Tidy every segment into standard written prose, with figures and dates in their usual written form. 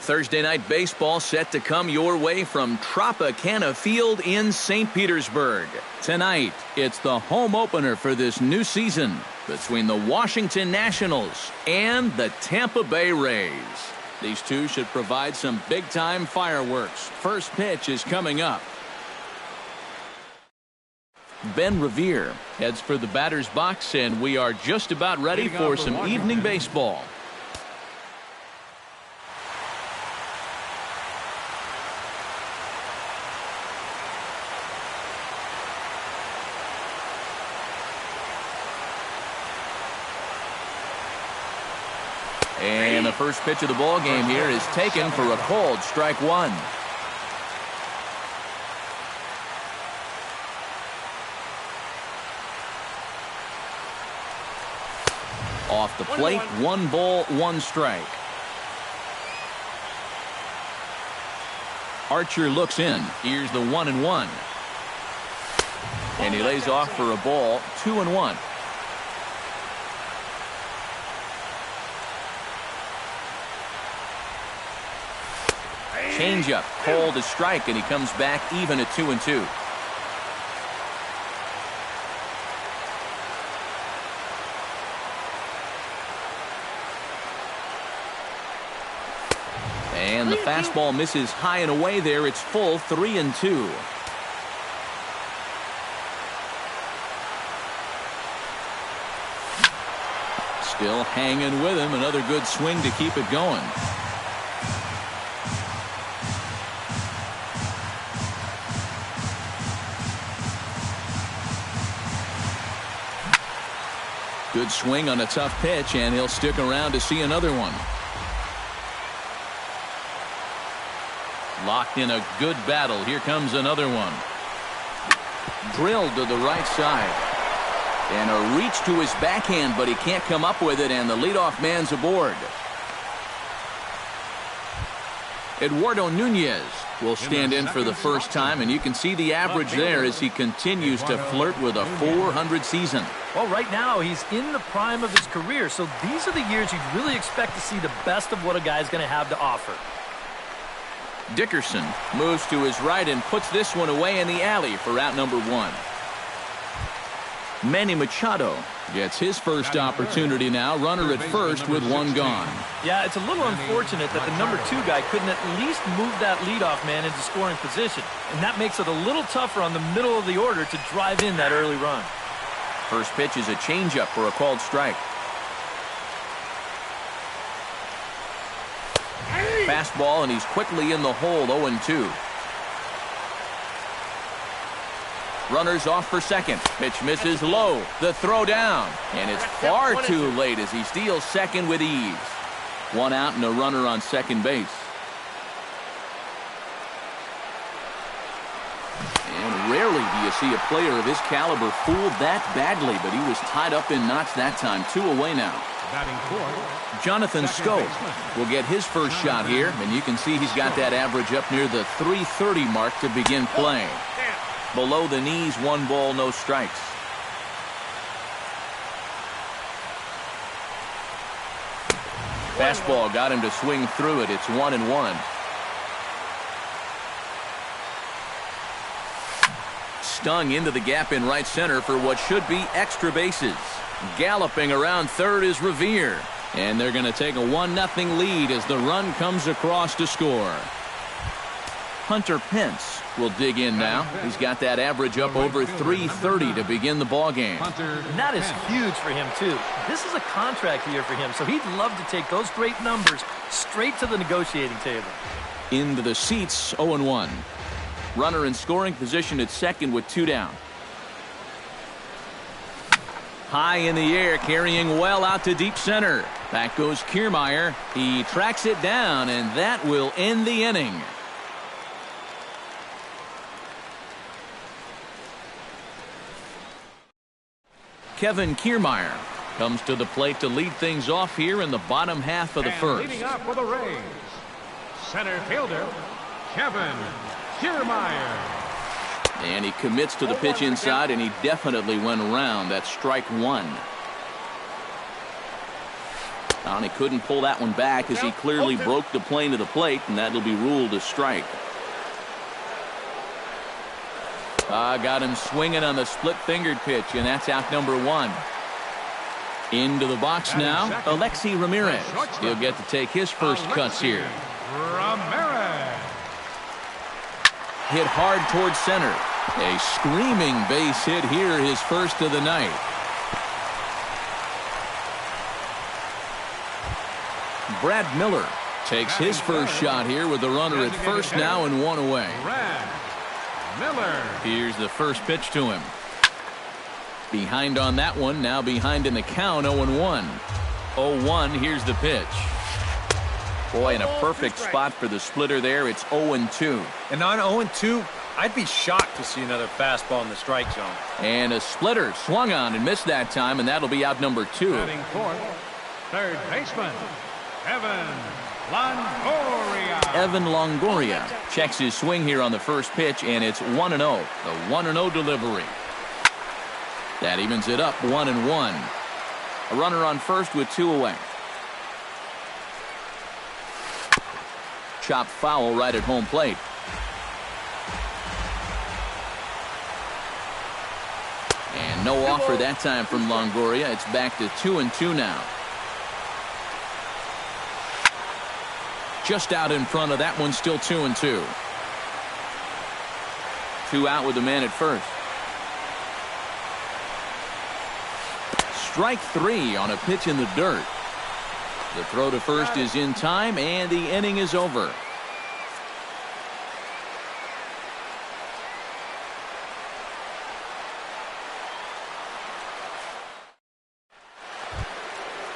Thursday night baseball set to come your way from Tropicana Field in St. Petersburg. Tonight, it's the home opener for this new season between the Washington Nationals and the Tampa Bay Rays. These two should provide some big-time fireworks. First pitch is coming up. Ben Revere heads for the batter's box, and we are just about ready for some evening baseball. And the first pitch of the ball game here is taken for a called strike one. Off the plate, 1 ball, 1 strike. Archer looks in. Here's the 1-1. And he lays off for a ball, 2-1. Changeup, called a strike, and he comes back even at 2-2. And the fastball misses high and away there. It's full, 3-2. Still hanging with him. Another good swing to keep it going. Good swing on a tough pitch, and he'll stick around to see another one. Locked in a good battle. Here comes another one. Drilled to the right side. And a reach to his backhand, but he can't come up with it, and the leadoff man's aboard. Eduardo Nunez will stand in for the first time, and you can see the average there as he continues to flirt with a .400 season. Well, right now he's in the prime of his career, so these are the years you'd really expect to see the best of what a guy's going to have to offer. Dickerson moves to his right and puts this one away in the alley for out number 1. Manny Machado gets his first opportunity now. Runner at first with 1 gone. Yeah, it's a little unfortunate that the number 2 guy couldn't at least move that leadoff man into scoring position. And that makes it a little tougher on the middle of the order to drive in that early run. First pitch is a changeup for a called strike. Fastball, and he's quickly in the hole, 0-2. Runners off for second. Pitch misses low. The throw down. And it's far too late as he steals second with ease. 1 out and a runner on second base. And rarely do you see a player of his caliber fooled that badly, but he was tied up in knots that time. 2 away now. Jonathan Schoop will get his first shot here, and you can see he's got that average up near the .330 mark to begin play. Below the knees, 1 ball, no strikes. Fastball got him to swing through it. It's 1-1. Stung into the gap in right center for what should be extra bases. Galloping around third is Revere. And they're going to take a 1-0 lead as the run comes across to score. Hunter Pence will dig in now. He's got that average up over .330 to begin the ball game. And that is huge for him, too. This is a contract year for him, so he'd love to take those great numbers straight to the negotiating table. Into the seats, 0-1. Runner in scoring position at second with 2 down. High in the air, carrying well out to deep center. Back goes Kiermaier. He tracks it down, and that will end the inning. Kevin Kiermaier comes to the plate to lead things off here in the bottom half of the first. Leading off for the Rays, center fielder Kevin Kiermaier. And he commits to the pitch inside, and he definitely went around. That's strike 1. And he couldn't pull that one back as he clearly broke the plane to the plate, and that'll be ruled a strike. Got him swinging on the split-fingered pitch, and that's out number 1. Into the box now, Alexi Ramirez. He'll get to take his first cuts here. Ramirez. Hit hard towards center. A screaming base hit here, his first of the night. Brad Miller takes his first shot here with the runner at first now and 1 away. Brad Miller. Here's the first pitch to him. Behind on that one, now behind in the count, 0-1. 0-1, here's the pitch. Boy, in a perfect spot for the splitter there, it's 0-2. And on 0-2, I'd be shocked to see another fastball in the strike zone. And a splitter swung on and missed that time, and that'll be out number 2. Batting fourth, third baseman, Evan Longoria. Evan Longoria checks his swing here on the first pitch, and it's 1-0. The 1-0 delivery. That evens it up 1-1. A runner on first with 2 away. Chop foul right at home plate. And no offer that time from Longoria. It's back to 2-2 now. Just out in front of that one, still 2-2. 2 out with the man at first. Strike 3 on a pitch in the dirt. The throw to first is in time, and the inning is over.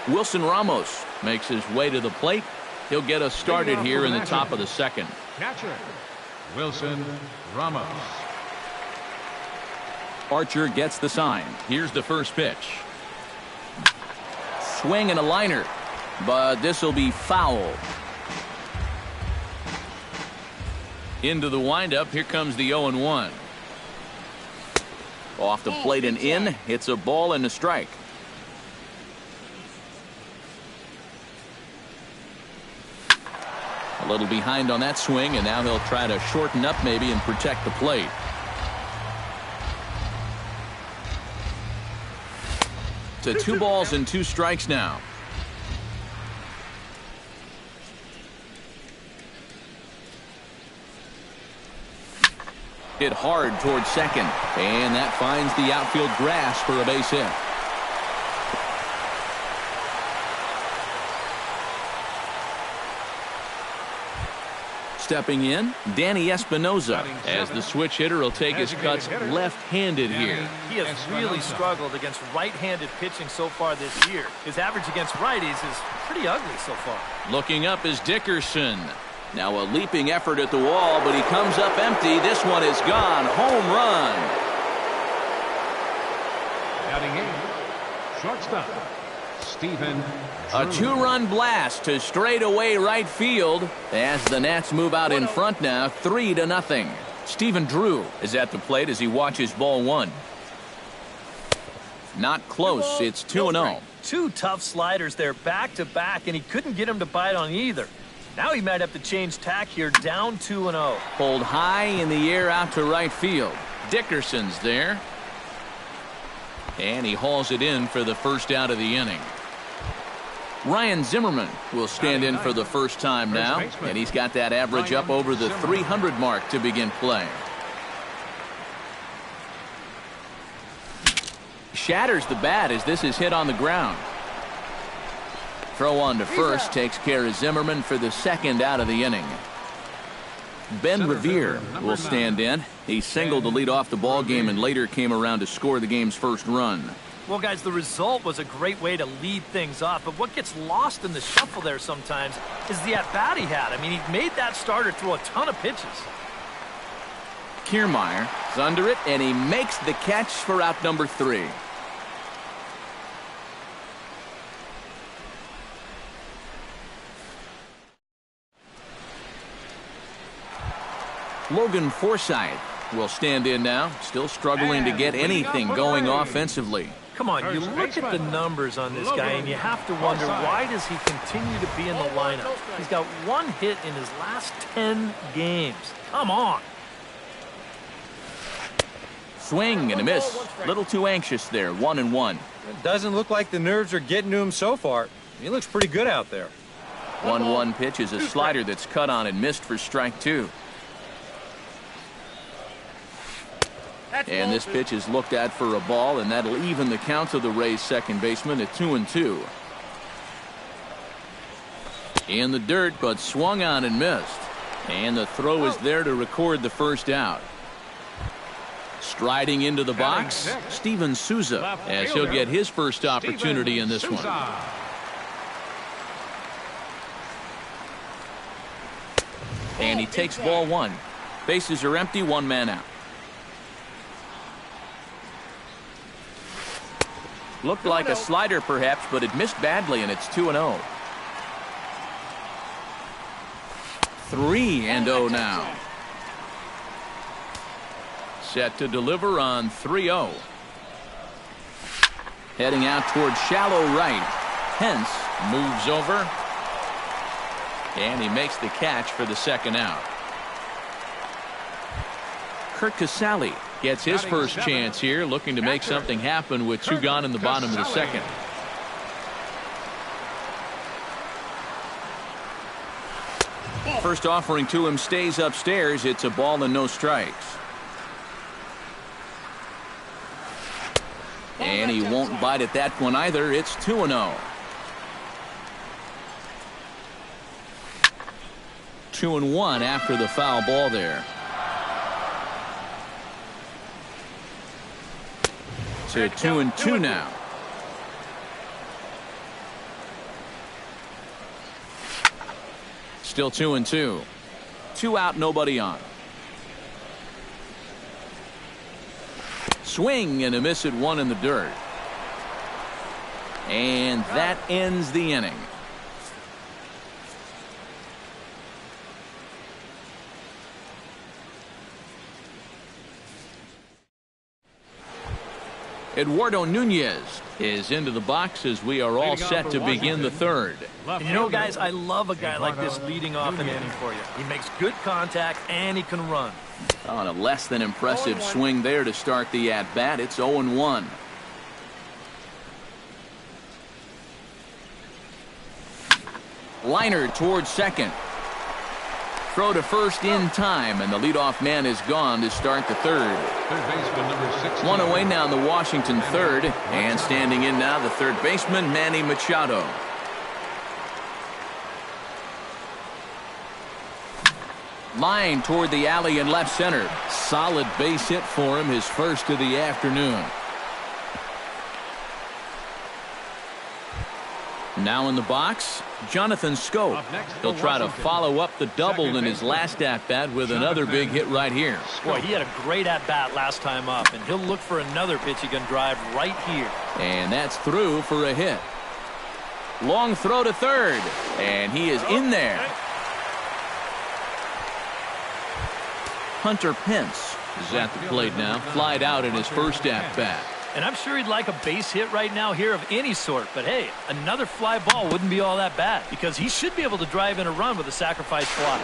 Wilson Ramos makes his way to the plate. He'll get us started here in the top of the second. Catcher, Wilson Ramos. Archer gets the sign. Here's the first pitch. Swing and a liner, but this will be foul. Into the windup. Here comes the 0-1. Off the plate and in. It's a ball and a strike. A little behind on that swing, and now he'll try to shorten up maybe and protect the plate. To 2 balls and 2 strikes now. Hit hard towards second, and that finds the outfield grass for a base hit. Stepping in, Danny Espinoza, as the switch hitter will take his cuts left-handed here. He has really struggled against right-handed pitching so far this year. His average against righties is pretty ugly so far. Looking up is Dickerson. Now a leaping effort at the wall, but he comes up empty. This one is gone. Home run. Batting 8, shortstop, Stephen. A 2-run blast to straightaway right field as the Nats move out in front now, 3-0. Stephen Drew is at the plate as he watches ball 1. Not close. It's 2-0. 2 tough sliders there back-to-back, and he couldn't get him to bite on either. Now he might have to change tack here, down 2-0. Pulled high in the air out to right field. Dickerson's there. And he hauls it in for the first out of the inning. Ryan Zimmerman will stand in for the first time now, and he's got that average up over the 300 mark to begin play. Shatters the bat as this is hit on the ground. Throw on to first takes care of Zimmerman for the second out of the inning. Ben Revere will stand in. He singled to lead off the ball game and later came around to score the game's first run. Well, guys, the result was a great way to lead things off, but what gets lost in the shuffle there sometimes is the at-bat he had. I mean, he made that starter throw a ton of pitches. Kiermaier is under it, and he makes the catch for out number 3. Logan Forsythe will stand in now, still struggling to get anything going offensively. Come on, you look at the numbers on this guy, and you have to wonder, why does he continue to be in the lineup? He's got 1 hit in his last 10 games. Come on. Swing and a miss. A little too anxious there. 1-1. It doesn't look like the nerves are getting to him so far. He looks pretty good out there. 1-1 pitch is a slider that's cut on and missed for strike 2. And this pitch is looked at for a ball, and that'll even the count of the Rays' second baseman at 2-2. In the dirt, but swung on and missed. And the throw is there to record the first out. Striding into the box, Steven Souza, as he'll get his first opportunity in this one. And he takes ball 1. Bases are empty, 1 man out. Looked like a slider perhaps, but it missed badly, and it's 2-0. 3-0 now. Set to deliver on 3-0. Heading out toward shallow right. Pence moves over. And he makes the catch for the second out. Kurt Casale gets his first chance here, looking to make something happen with 2 gone in the bottom of the second. First offering to him stays upstairs. It's a ball and no strikes. And he won't bite at that one either. It's 2-0. 2-1 after the foul ball there. So 2-2 now. Still 2-2. 2 out, nobody on. Swing and a miss at 1 in the dirt. And that ends the inning. Eduardo Nunez is into the box as we are all set to begin the third. And you know, guys, I love a guy like this leading off an inning for you. He makes good contact and he can run. On a less than impressive swing there to start the at-bat. It's 0-1. Liner towards second. Throw to first in time, and the leadoff man is gone to start the third. Third baseman number 16. 1 away now in the Washington third, and standing in now the third baseman, Manny Machado. Line toward the alley in left center. Solid base hit for him, his first of the afternoon. Now in the box, Jonathan Scope. He'll try to follow up the double in his last at-bat with another big hit right here. Boy, he had a great at-bat last time up, and he'll look for another pitch he can drive right here. And that's through for a hit. Long throw to third, and he is in there. Hunter Pence is at the plate now, flied out in his first at-bat. And I'm sure he'd like a base hit right now here of any sort. But, hey, another fly ball wouldn't be all that bad because he should be able to drive in a run with a sacrifice fly.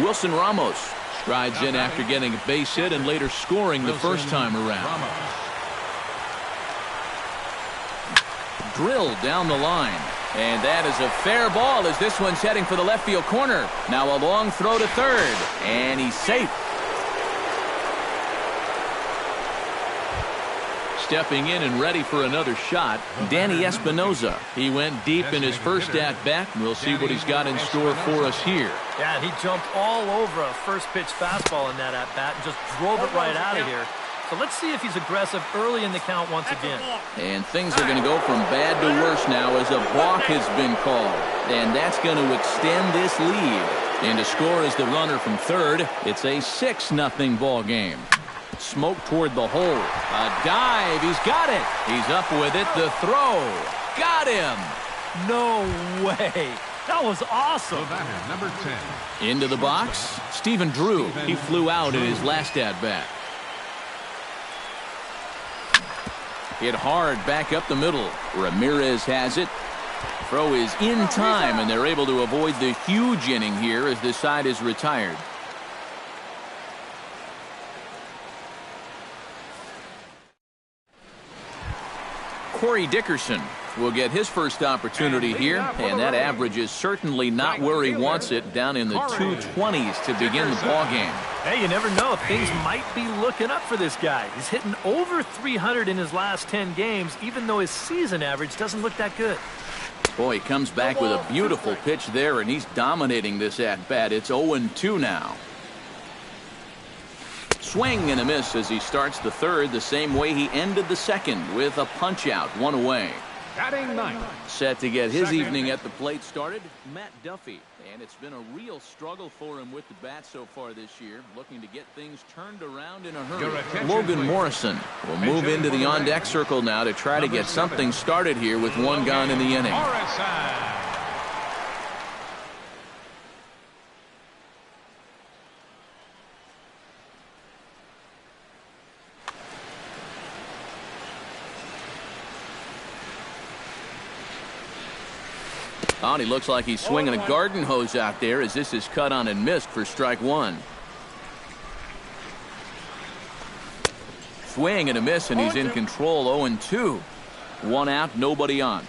Wilson Ramos strides in after getting a base hit and later scoring the first time around. Drilled down the line. And that is a fair ball as this one's heading for the left field corner. Now a long throw to third. And he's safe. Stepping in and ready for another shot, Danny Espinoza. He went deep in his first at-bat. We'll see what he's got in store for us here. Yeah, he jumped all over a first pitch fastball in that at-bat and just drove it right out of here. So let's see if he's aggressive early in the count once again. And things are going to go from bad to worse now as a balk has been called. And that's going to extend this lead. And to score is the runner from third. It's a 6-0 ball game. Smoke toward the hole. A dive. He's got it. He's up with it. The throw. Got him. No way. That was awesome. The batter, number 10. Into the box, Stephen Drew. He flew out in his last at-bat. Hit hard back up the middle. Ramirez has it. Throw is in time, and they're able to avoid the huge inning here as this side is retired. Corey Dickerson will get his first opportunity here, and that average is certainly not where he wants it, down in the 220s to begin the ball game. Hey, you never know. Things might be looking up for this guy. He's hitting over 300 in his last 10 games, even though his season average doesn't look that good. Boy, he comes back with a beautiful pitch there, and he's dominating this at-bat. It's 0-2 now. Swing and a miss as he starts the third the same way he ended the second, with a punch-out, one away. Batting ninth. Set to get his evening at the plate started, Matt Duffy. And it's been a real struggle for him with the bat so far this year, looking to get things turned around in a hurry. Logan Morrison will move into the on-deck circle now to try to get something started here with one gone in the inning. Oh, he looks like he's swinging a garden hose out there as this is cut on and missed for strike one. Swing and a miss, and he's in control. 0-2. One out, nobody on.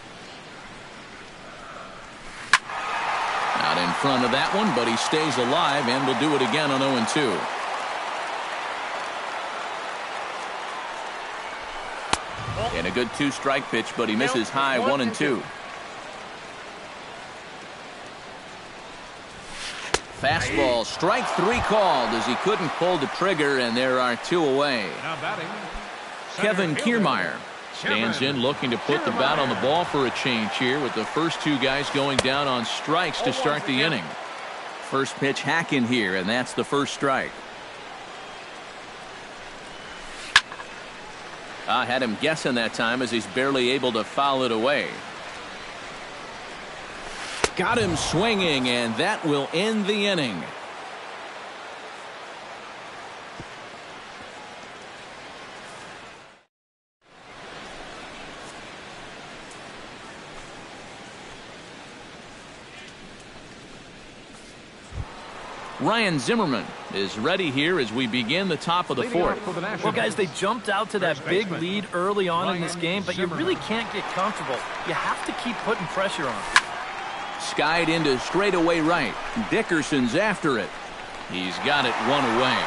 Out in front of that one, but he stays alive and will do it again on 0-2. And a good two-strike pitch, but he misses high. 1-2. Fastball, strike three called as he couldn't pull the trigger, and there are two away. Now batting, Kevin Kiermaier stands in, looking to put the bat on the ball for a change here, with the first two guys going down on strikes to start the inning. First pitch hack in here, and that's the first strike. I had him guessing that time as he's barely able to foul it away. Got him swinging, and that will end the inning. Ryan Zimmerman is ready here as we begin the top of the fourth. Well, guys, they jumped out to that big lead early on in this game, but you really can't get comfortable. You have to keep putting pressure on. Skied into straightaway right. Dickerson's after it. He's got it one away.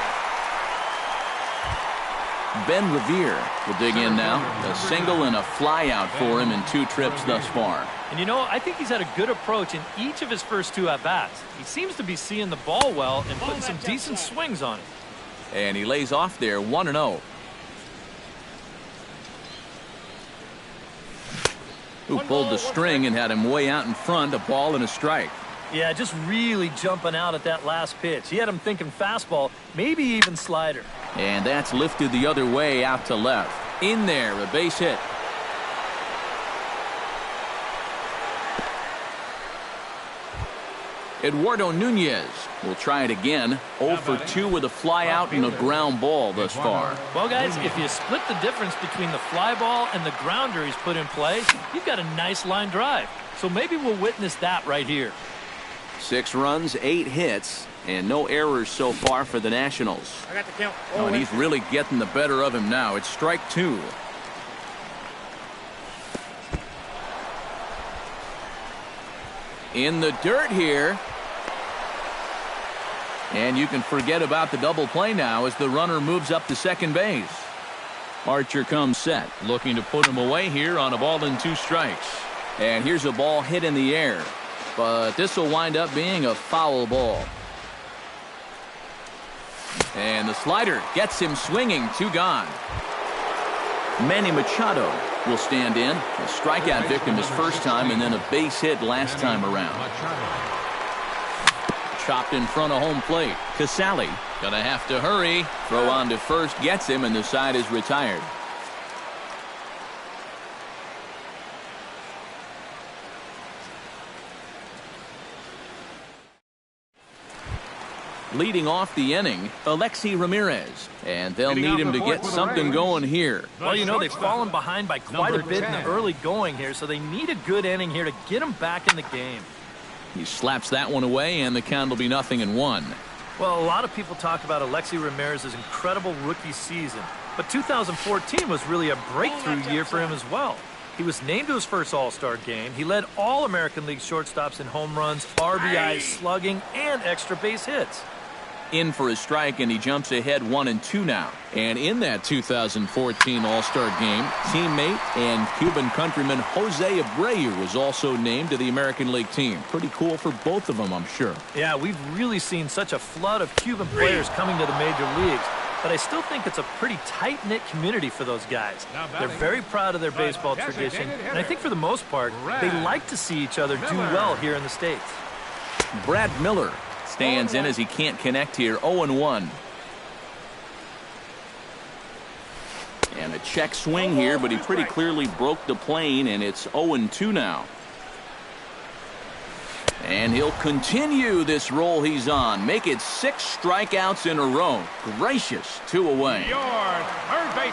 Ben Revere will dig in now. A single and a fly out for him in two trips thus far. And you know, I think he's had a good approach in each of his first two at-bats. He seems to be seeing the ball well and putting some decent swings on it. And he lays off there 1-0. Who pulled the string and had him way out in front, a ball and a strike. Yeah, just really jumping out at that last pitch. He had him thinking fastball, maybe even slider. And that's lifted the other way out to left. In there, a base hit. Eduardo Nunez will try it again. 0 for 2 with a fly out and a ground ball thus far. Well, guys, if you split the difference between the fly ball and the grounder he's put in play, you've got a nice line drive. So maybe we'll witness that right here. 6 runs, 8 hits, and no errors so far for the Nationals. I got the count. Oh, and he's really getting the better of him now. It's strike 2. In the dirt here. And you can forget about the double play now as the runner moves up to second base. Archer comes set, looking to put him away here on a ball and 2 strikes. And here's a ball hit in the air. But this will wind up being a foul ball. And the slider gets him swinging. 2 gone. Manny Machado will stand in. A strikeout victim his first time and then a base hit last time around. Chopped in front of home plate. Casali gonna have to hurry. Throw on to first gets him, and the side is retired. Leading off the inning, Alexi Ramirez. And they'll need him to get something going here. Well, you know, they've fallen behind by quite a bit in the early going here, so they need a good inning here to get them back in the game. He slaps that one away, and the count will be 0-1. Well, a lot of people talk about Alexi Ramirez's incredible rookie season, but 2014 was really a breakthrough year for him as well. He was named to his first All-Star game. He led all American League shortstops in home runs, RBIs, slugging, and extra base hits. In for a strike, and he jumps ahead 1-2 now. And in that 2014 All-Star game, teammate and Cuban countryman Jose Abreu was also named to the American League team. Pretty cool for both of them, I'm sure. Yeah, we've really seen such a flood of Cuban players coming to the major leagues. But I still think it's a pretty tight-knit community for those guys. They're very proud of their baseball tradition, and I think for the most part, they like to see each other do well here in the States. Brad Miller stands in as he can't connect here, 0-1. And a check swing here, but he pretty clearly broke the plane, and it's 0-2 now. And he'll continue this roll he's on. Make it 6 strikeouts in a row. Gracious, 2 away.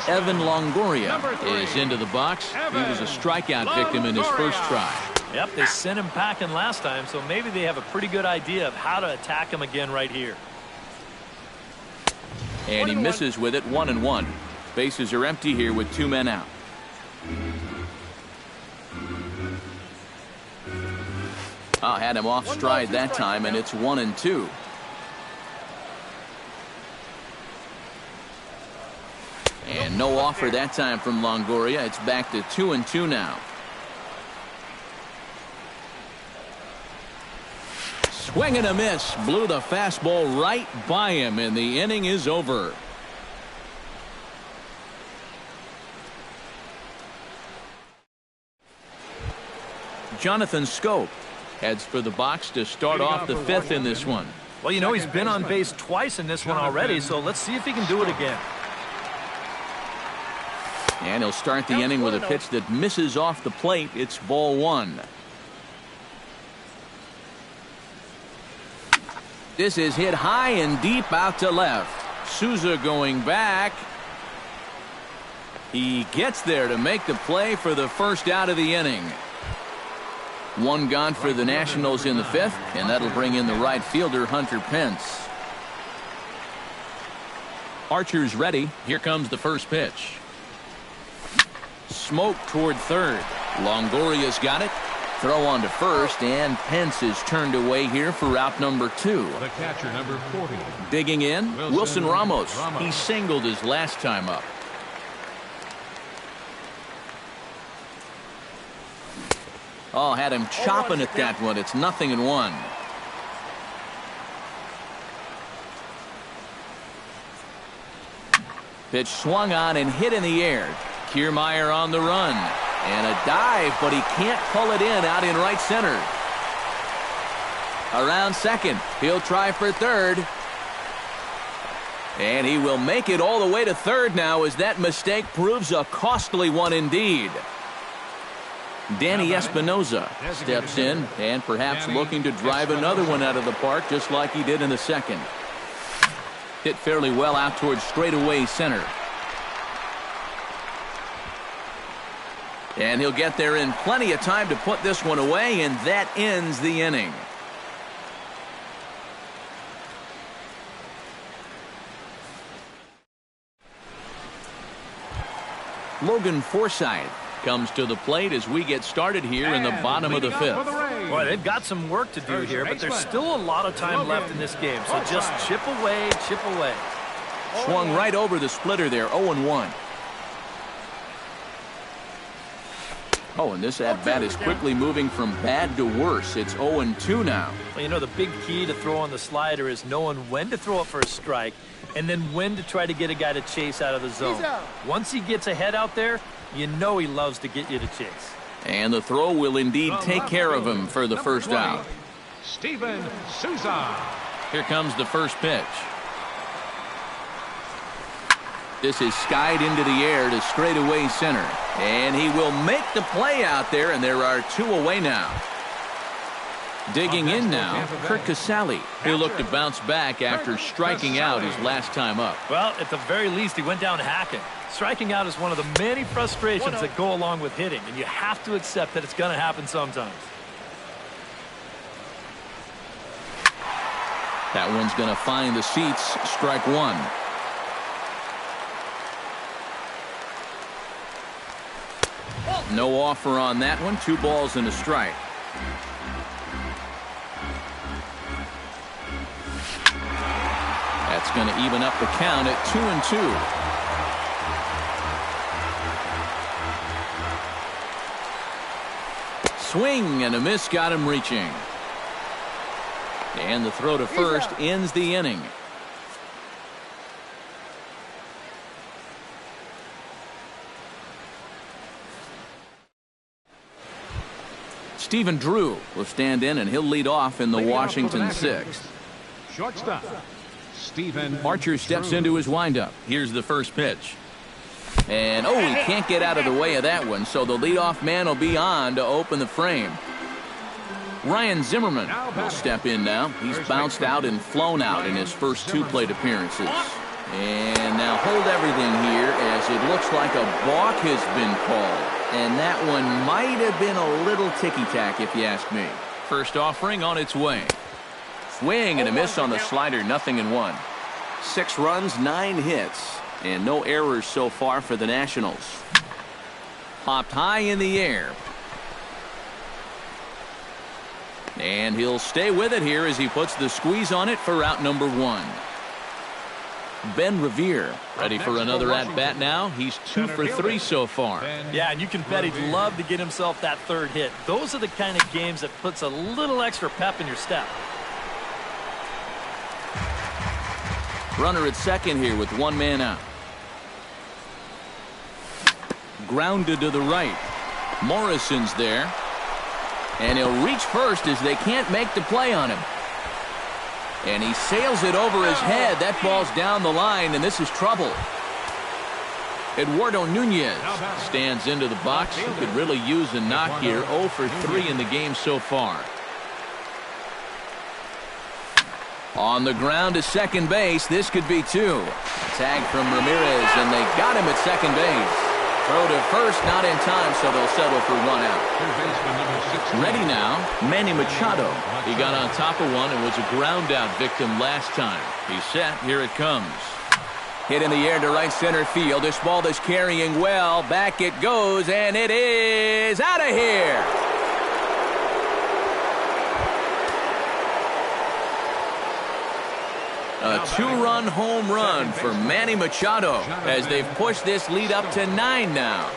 Evan Longoria is into the box. He was a strikeout victim in his first try. Yep, they sent him packing last time, so maybe they have a pretty good idea of how to attack him again right here. And he misses with it, 1-1. Bases are empty here with 2 men out. Had him off stride that time, and it's 1-2. And no offer that time from Longoria. It's back to 2-2 now. Swing and a miss. Blew the fastball right by him, and the inning is over. Jonathan Scope heads for the box to start off the 5th in this one. Well, you know, he's been on base twice in this one already, so let's see if he can do it again. And he'll start the inning with a pitch that misses off the plate. It's ball 1. This is hit high and deep out to left. Souza going back. He gets there to make the play for the first out of the inning. 1 gone for the Nationals in the 5th, and that'll bring in the right fielder, Hunter Pence. Archer's ready. Here comes the first pitch. Smoke toward third. Longoria's got it. Throw on to first, and Pence is turned away here for out number 2. The catcher, number 40. Digging in, Wilson Ramos. He singled his last time up. Had him chopping at that one. It's 0-1. Pitch swung on and hit in the air. Kiermaier on the run. And a dive, but he can't pull it in out in right center. Around second. He'll try for third. And he will make it all the way to third now, as that mistake proves a costly one indeed. Danny Espinoza steps in and perhaps looking to drive another one out of the park, just like he did in the second. Hit fairly well out towards straightaway center. And he'll get there in plenty of time to put this one away, and that ends the inning. Logan Forsythe comes to the plate as we get started here in the bottom of the 5th. Boy, they've got some work to do here, but there's still a lot of time left in this game, so just chip away, chip away. Swung right over the splitter there, 0-1. And this at-bat is quickly moving from bad to worse. It's 0-2 now. Well, you know, the big key to throwing the slider is knowing when to throw it for a strike and then when to try to get a guy to chase out of the zone. Once he gets ahead out there, you know he loves to get you to chase. And the throw will indeed take care of him for the first out. Steven Souza. Here comes the first pitch. This is skied into the air to straightaway center. And he will make the play out there, and there are 2 away now. Digging in now, Kurt Casale. He'll look to bounce back after striking out his last time up. Well, at the very least, he went down hacking. Striking out is one of the many frustrations that go along with hitting, and you have to accept that it's going to happen sometimes. That one's going to find the seats. Strike one. No offer on that one. 2 balls and a strike. That's going to even up the count at 2-2. Swing and a miss got him reaching. And the throw to first ends the inning. Stephen Drew will stand in, and he'll lead off in the Washington 6th. Shortstop, Stephen Archer steps into his windup. Here's the first pitch. And, he can't get out of the way of that one, so the leadoff man will be on to open the frame. Ryan Zimmerman will step in now. He's bounced out and flown out in his first 2 plate appearances. And now hold everything here as it looks like a balk has been called. And that one might have been a little ticky-tack if you ask me. First offering on its way. Swing and a miss on the slider, 0-1. 6 runs, 9 hits, and no errors so far for the Nationals. Popped high in the air. And he'll stay with it here as he puts the squeeze on it for out number 1. Ben Revere ready for another at-bat now. He's 2 for 3 so far. Yeah, and you can bet he'd love to get himself that 3rd hit. Those are the kind of games that puts a little extra pep in your step. Runner at second here with 1 man out. Grounded to the right. Morrison's there. And he'll reach first as they can't make the play on him. And he sails it over his head. That ball's down the line, and this is trouble. Eduardo Nunez stands into the box. He could really use a knock here. 0 for 3 in the game so far. On the ground to second base. This could be 2. Tag from Ramirez, and they got him at second base. Throw to first, not in time, so they'll settle for 1 out. Ready now, Manny Machado. He got on top of one and was a ground out victim last time. He's set. Here it comes. Hit in the air to right center field. This ball is carrying well. Back it goes, and it is out of here. A 2-run home run for Manny Machado as they've pushed this lead up to 9 now.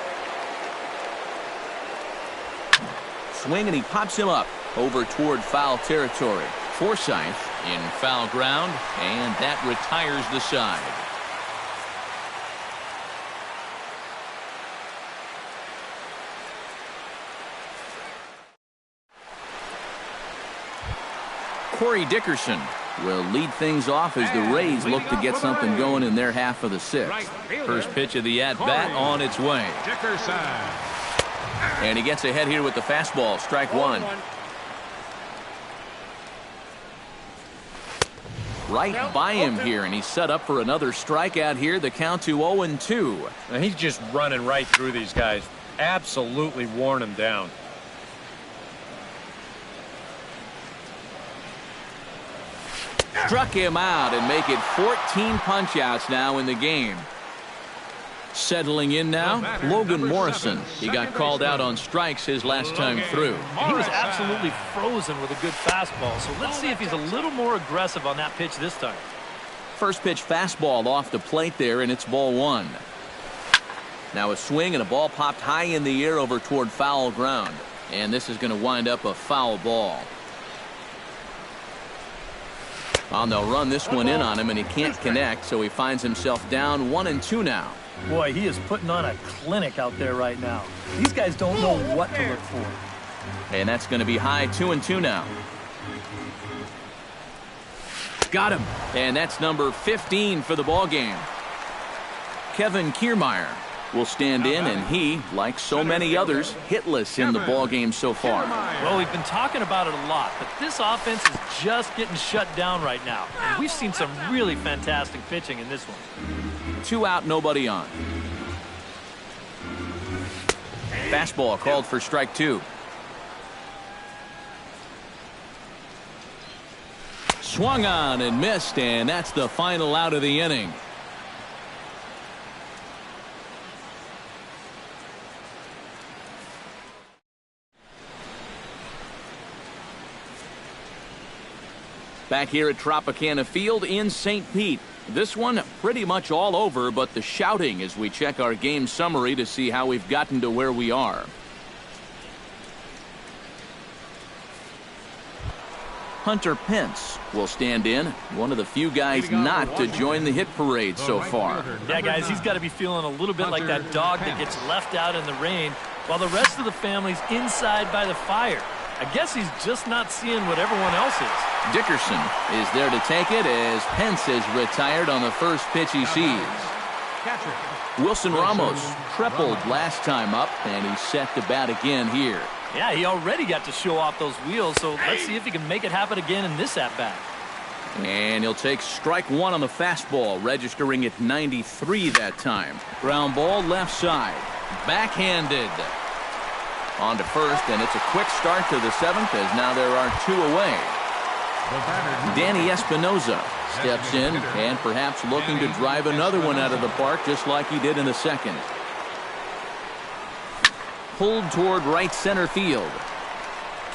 Swing, and he pops him up over toward foul territory. Forsythe in foul ground, and that retires the side. Corey Dickerson will lead things off as the Rays look to get something going in their half of the 6th. First pitch of the at-bat on its way. And he gets ahead here with the fastball. Strike 1. Right by him here, and he's set up for another strikeout here. The count to 0-2. Now he's just running right through these guys. Absolutely worn them down. Struck him out and make it 14 punch-outs now in the game. Settling in now, Logan Morrison. He got called out on strikes his last time through. He was absolutely frozen with a good fastball, so let's see if he's a little more aggressive on that pitch this time. First pitch fastball off the plate there, and it's ball 1. Now a swing, and a ball popped high in the air over toward foul ground. And this is going to wind up a foul ball. Well, they'll run this one in on him, and he can't connect, so he finds himself down 1-2 now. Boy, he is putting on a clinic out there right now. These guys don't know what to look for. And that's going to be high, 2-2 now. Got him. And that's number 15 for the ball game. Kevin Kiermaier will stand in, and he, like so many others, hitless in the ballgame so far. Well, we've been talking about it a lot, but this offense is just getting shut down right now. And we've seen some really fantastic pitching in this one. 2 out, nobody on. Fastball called for strike 2. Swung on and missed, and that's the final out of the inning. Back here at Tropicana Field in St. Pete. This one pretty much all over, but the shouting as we check our game summary to see how we've gotten to where we are. Hunter Pence will stand in, one of the few guys not to join the hit parade so far. Yeah, guys, he's got to be feeling a little bit like that dog that gets left out in the rain while the rest of the family's inside by the fire. I guess he's just not seeing what everyone else is. Dickerson is there to take it as Pence is retired on the first pitch he sees. Wilson Ramos tripled last time up, and he's set to bat again here. Yeah, he already got to show off those wheels, so let's see if he can make it happen again in this at-bat. And he'll take strike 1 on the fastball, registering at 93 that time. Ground ball left side. Backhanded. On to first, and it's a quick start to the 7th as now there are 2 away. Danny Espinoza steps in and perhaps looking to drive another one out of the park just like he did in the 2nd. Pulled toward right center field.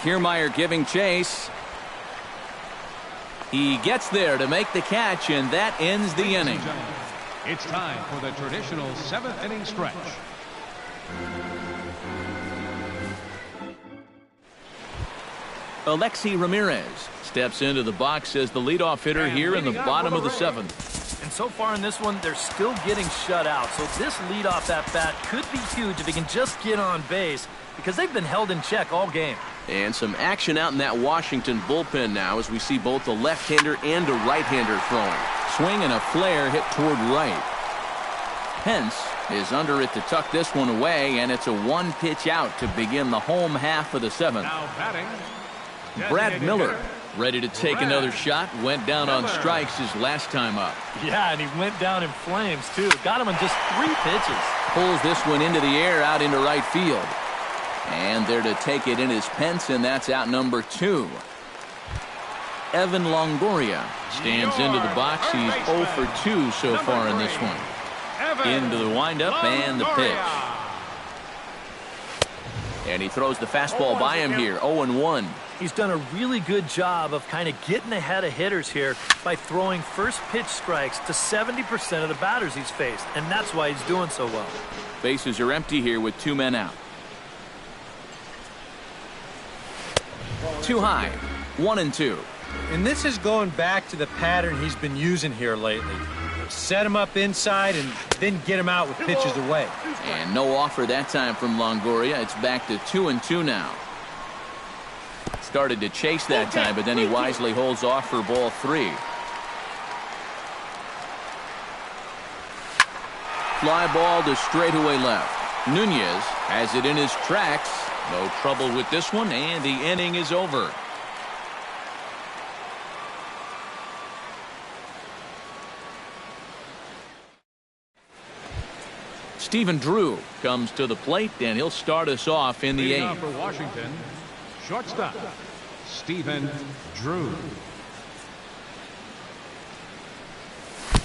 Kiermaier giving chase. He gets there to make the catch, and that ends the inning. It's time for the traditional 7th inning stretch. Alexi Ramirez steps into the box as the leadoff hitter here in the bottom of the 7th. And so far in this one, they're still getting shut out. So this leadoff at-bat could be huge if he can just get on base because they've been held in check all game. And some action out in that Washington bullpen now as we see both a left-hander and a right-hander throwing. Swing and a flare hit toward right. Pence is under it to tuck this one away, and it's a 1-pitch out to begin the home half of the 7th. Now batting, Brad Miller ready to take another shot. Went down on strikes his last time up. Yeah, and he went down in flames, too. Got him in just 3 pitches. Pulls this one into the air out into right field. And there to take it in is Pence, and that's out number 2. Evan Longoria stands into the box. He's 0 for 2 so far in this one. Into the windup and the pitch. And he throws the fastball by him here, 0-1. He's done a really good job of kind of getting ahead of hitters here by throwing first pitch strikes to 70% of the batters he's faced, and that's why he's doing so well. Bases are empty here with 2 men out. Too high, 1-2. And this is going back to the pattern he's been using here lately. Set him up inside and then get him out with pitches away. And no offer that time from Longoria. It's back to 2-2 now. Started to chase that time, but then he wisely holds off for ball 3. Fly ball to straightaway left. Nunez has it in his tracks. No trouble with this one, and the inning is over. Stephen Drew comes to the plate, and he'll start us off in the 8th. For Washington, shortstop, Stephen Drew.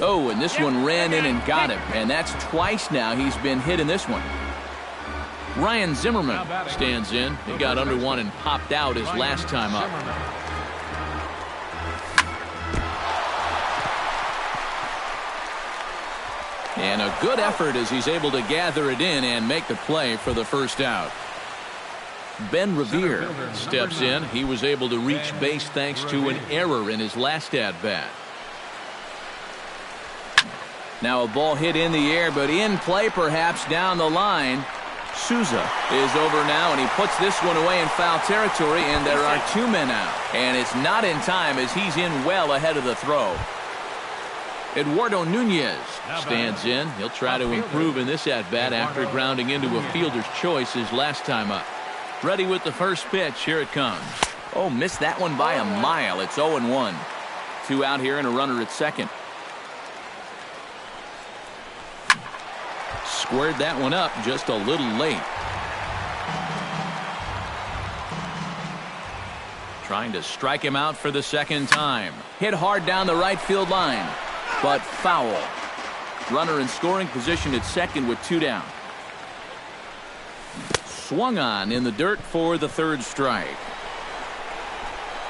Oh, and this one ran in and got him, and that's twice now he's been hit in this one. Ryan Zimmerman stands in. He got under one and popped out his last time up. And a good effort as he's able to gather it in and make the play for the first out. Ben Revere steps in. He was able to reach base thanks to an error in his last at-bat. Now a ball hit in the air, but in play perhaps down the line. Souza is over now, and he puts this one away in foul territory, and there are 2 men out. And it's not in time as he's in well ahead of the throw. Eduardo Nunez stands in. He'll try to improve in this at-bat after grounding into a fielder's choice his last time up. Ready with the first pitch. Here it comes. Oh, missed that one by a mile. It's 0-1. 2 out here and a runner at second. Squared that one up just a little late. Trying to strike him out for the second time. Hit hard down the right field line, but foul. Runner in scoring position at second with 2 down. Swung on in the dirt for the third strike.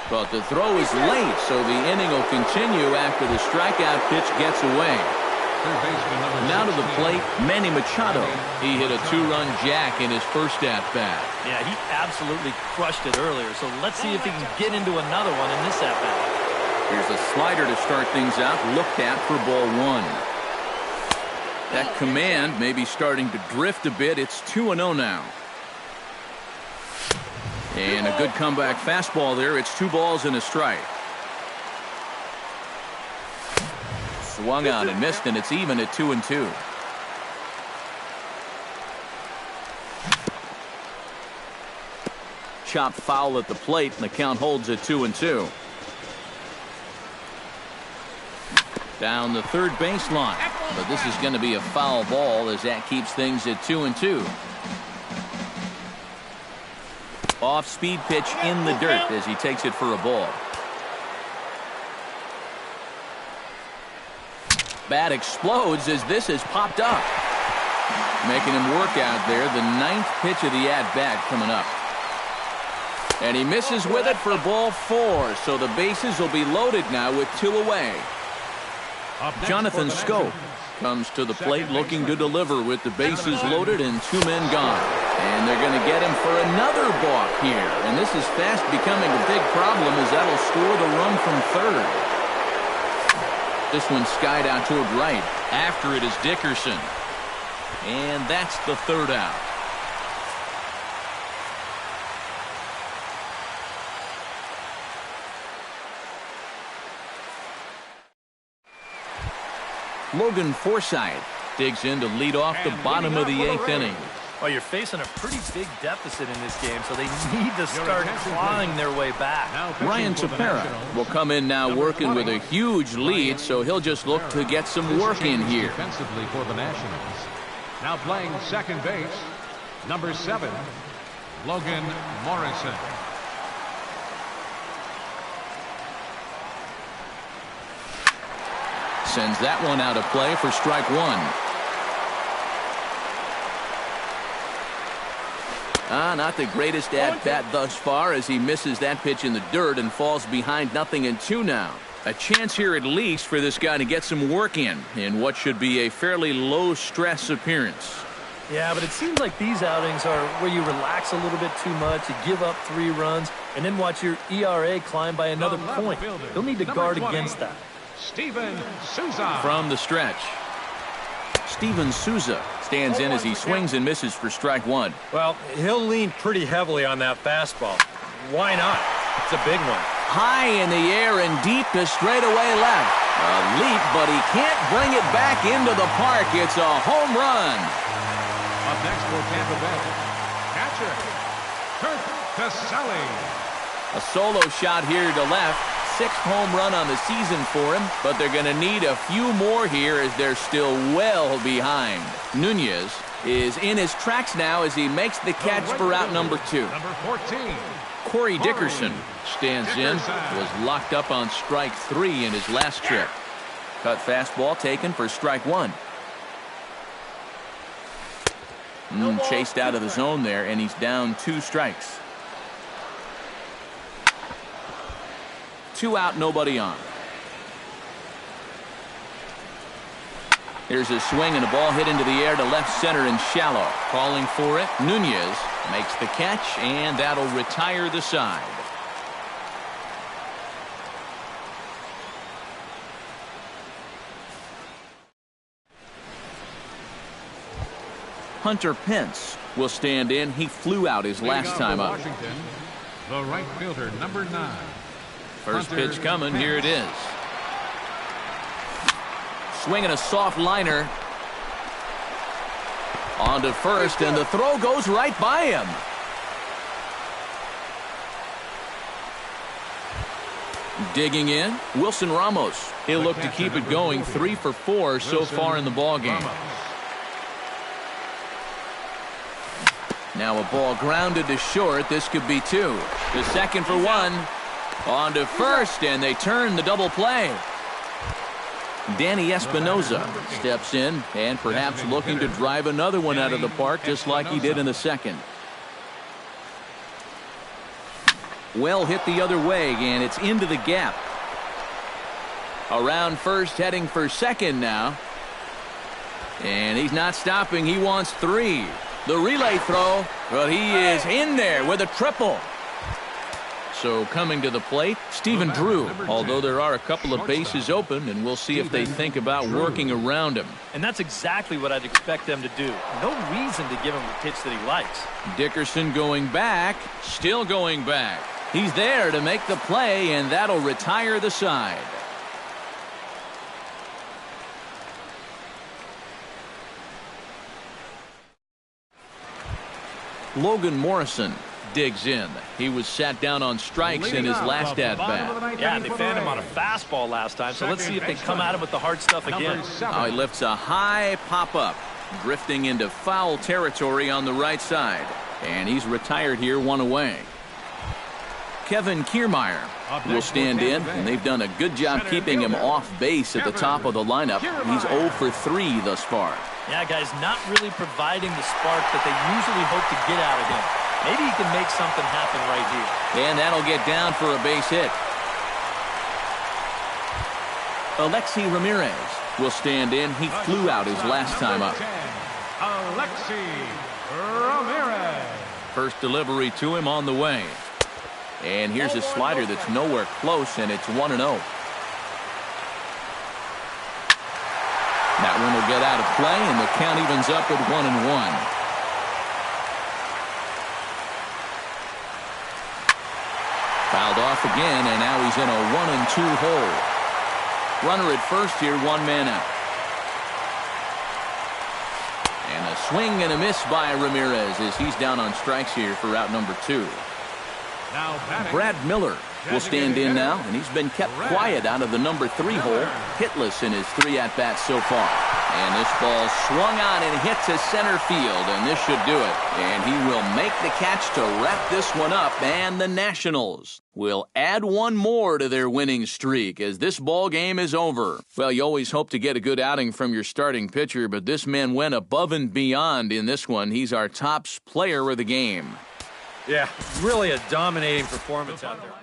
But the throw is late, so the inning will continue after the strikeout pitch gets away. Now to the plate, Manny Machado. He hit a 2-run jack in his first at-bat. Yeah, he absolutely crushed it earlier, so let's see if he can get into another one in this at-bat. Here's a slider to start things out, looked at for ball 1. That command may be starting to drift a bit. It's 2-0 now. And a good comeback fastball there. It's 2 balls and a strike. Swung on and missed, and it's even at 2-2. Chopped foul at the plate, and the count holds at 2-2. Down the third baseline, but this is going to be a foul ball as that keeps things at 2-2. Off-speed pitch in the dirt as he takes it for a ball. Bat explodes as this has popped up. Making him work out there. The 9th pitch of the at-bat coming up. And he misses with it for ball 4. So the bases will be loaded now with 2 away. Jonathan Scope comes to the plate looking to deliver with the bases loaded and 2 men gone. And they're going to get him for another balk here. And this is fast becoming a big problem as that'll score the run from third. This one skied out toward right. After it is Dickerson. And that's the 3rd out. Logan Forsythe digs in to lead off the bottom of the 8th inning. Well, you're facing a pretty big deficit in this game, so they need to start clawing their way back. Ryan Tepera will come in now working with a huge lead, so he'll just look to get some work in here. Defensively for the Nationals. Now playing second base, number 7, Logan Morrison. Sends that one out of play for strike 1. Not the greatest at-bat thus far as he misses that pitch in the dirt and falls behind 0-2 now. A chance here at least for this guy to get some work in what should be a fairly low-stress appearance. Yeah, but it seems like these outings are where you relax a little bit too much, you give up 3 runs, and then watch your ERA climb by another point. You'll need to guard against that. Steven Souza. From the stretch, Steven Souza stands in as he swings and misses for strike 1. Well, he'll lean pretty heavily on that fastball. Why not? It's a big one. High in the air and deep to straightaway left. A leap, but he can't bring it back into the park. It's a home run. Up next for Tampa Bay, catcher Kurt Caselli. A solo shot here to left. 6th home run on the season for him, but they're going to need a few more here as they're still well behind. Nunez is in his tracks now as he makes the catch for out number 2. Number 14. Corey Dickerson stands in, was locked up on strike 3 in his last trip. Cut fastball taken for strike 1. Chased out of the zone there, and he's down 2 strikes. 2 out, nobody on. Here's a swing and a ball hit into the air to left center and shallow. Calling for it, Nunez makes the catch, and that'll retire the side. Hunter Pence will stand in. He flew out his last time up. Washington, the right fielder, number 9. First pitch coming. Here it is. Swinging a soft liner. On to first, and the throw goes right by him. Digging in, Wilson Ramos. He'll look to keep it going, 3 for 4 so far in the ballgame. Now a ball grounded to short. This could be 2. The second for 1. On to first, and they turn the double play. Danny Espinoza steps in and perhaps looking to drive another one out of the park just like he did in the second. Well hit the other way, and it's into the gap. Around first, heading for second now. And he's not stopping. He wants 3. The relay throw, but he is in there with a triple. So coming to the plate, Stephen Drew, although there are a couple of bases open, and we'll see if they think about working around him. And that's exactly what I'd expect them to do. No reason to give him the pitch that he likes. Dickerson going back, still going back. He's there to make the play, and that'll retire the side. Logan Morrison digs in. He was sat down on strikes in his last at-bat. Yeah, they fanned him on a fastball last time, so let's see if they come at him with the hard stuff again. Oh, he lifts a high pop-up, drifting into foul territory on the right side. And he's retired here, 1 away. Kevin Kiermaier will stand in, and they've done a good job keeping him off base at the top of the lineup. He's 0 for 3 thus far. Yeah, guys, not really providing the spark that they usually hope to get out of him. Maybe he can make something happen right here. And that'll get down for a base hit. Alexi Ramirez will stand in. He flew out his last time up. Alexi Ramirez. First delivery to him on the way. And here's a slider that's nowhere close, and it's 1-0. That one will get out of play, and the count evens up at 1-1. Fouled off again, and now he's in a 1-2 hole. Runner at first here, 1 man out. And a swing and a miss by Ramirez as he's down on strikes here for out number 2. Brad Miller will stand in now, and he's been kept quiet out of the number 3 hole, hitless in his 3 at-bats so far. And this ball swung on and hit to center field, and this should do it. And he will make the catch to wrap this one up, and the Nationals will add 1 more to their winning streak as this ball game is over. Well, you always hope to get a good outing from your starting pitcher, but this man went above and beyond in this one. He's our top player of the game. Yeah, really a dominating performance out there.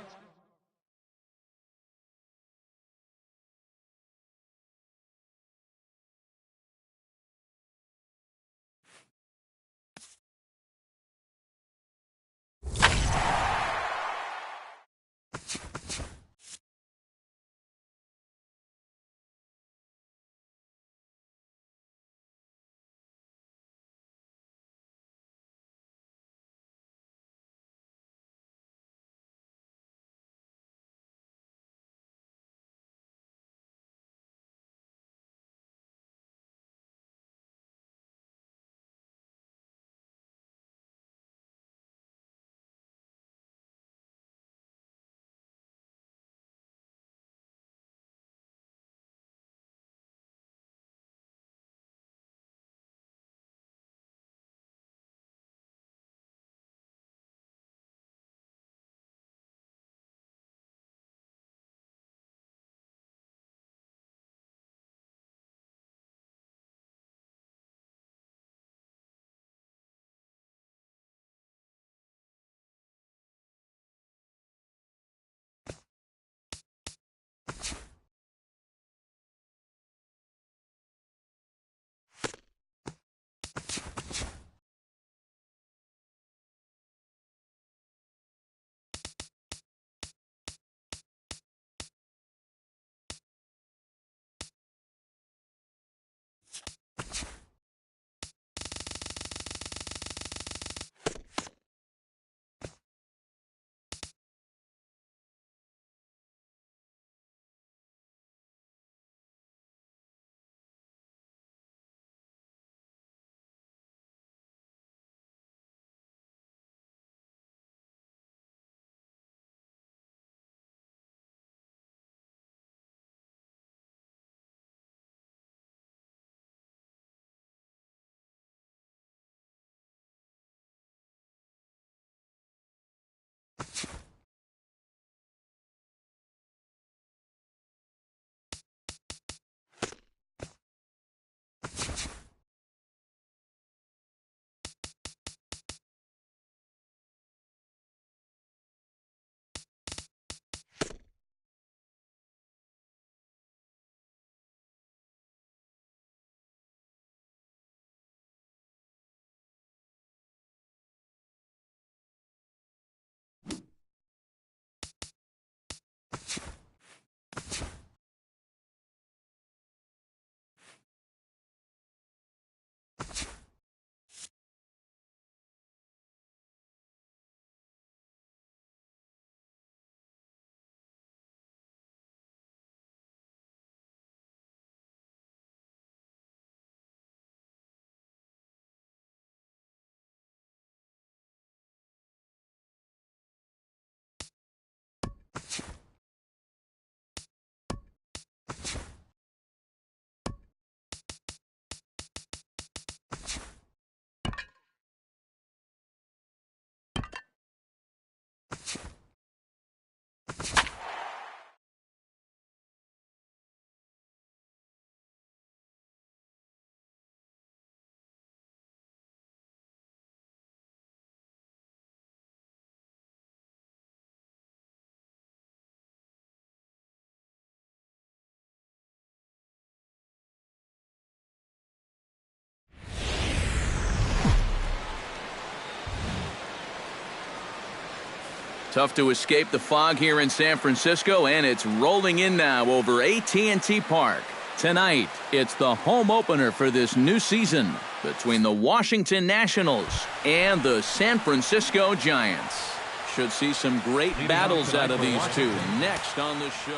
Tough to escape the fog here in San Francisco, and it's rolling in now over AT&T Park. Tonight, it's the home opener for this new season between the Washington Nationals and the San Francisco Giants. Should see some great battles out of these two next on the show.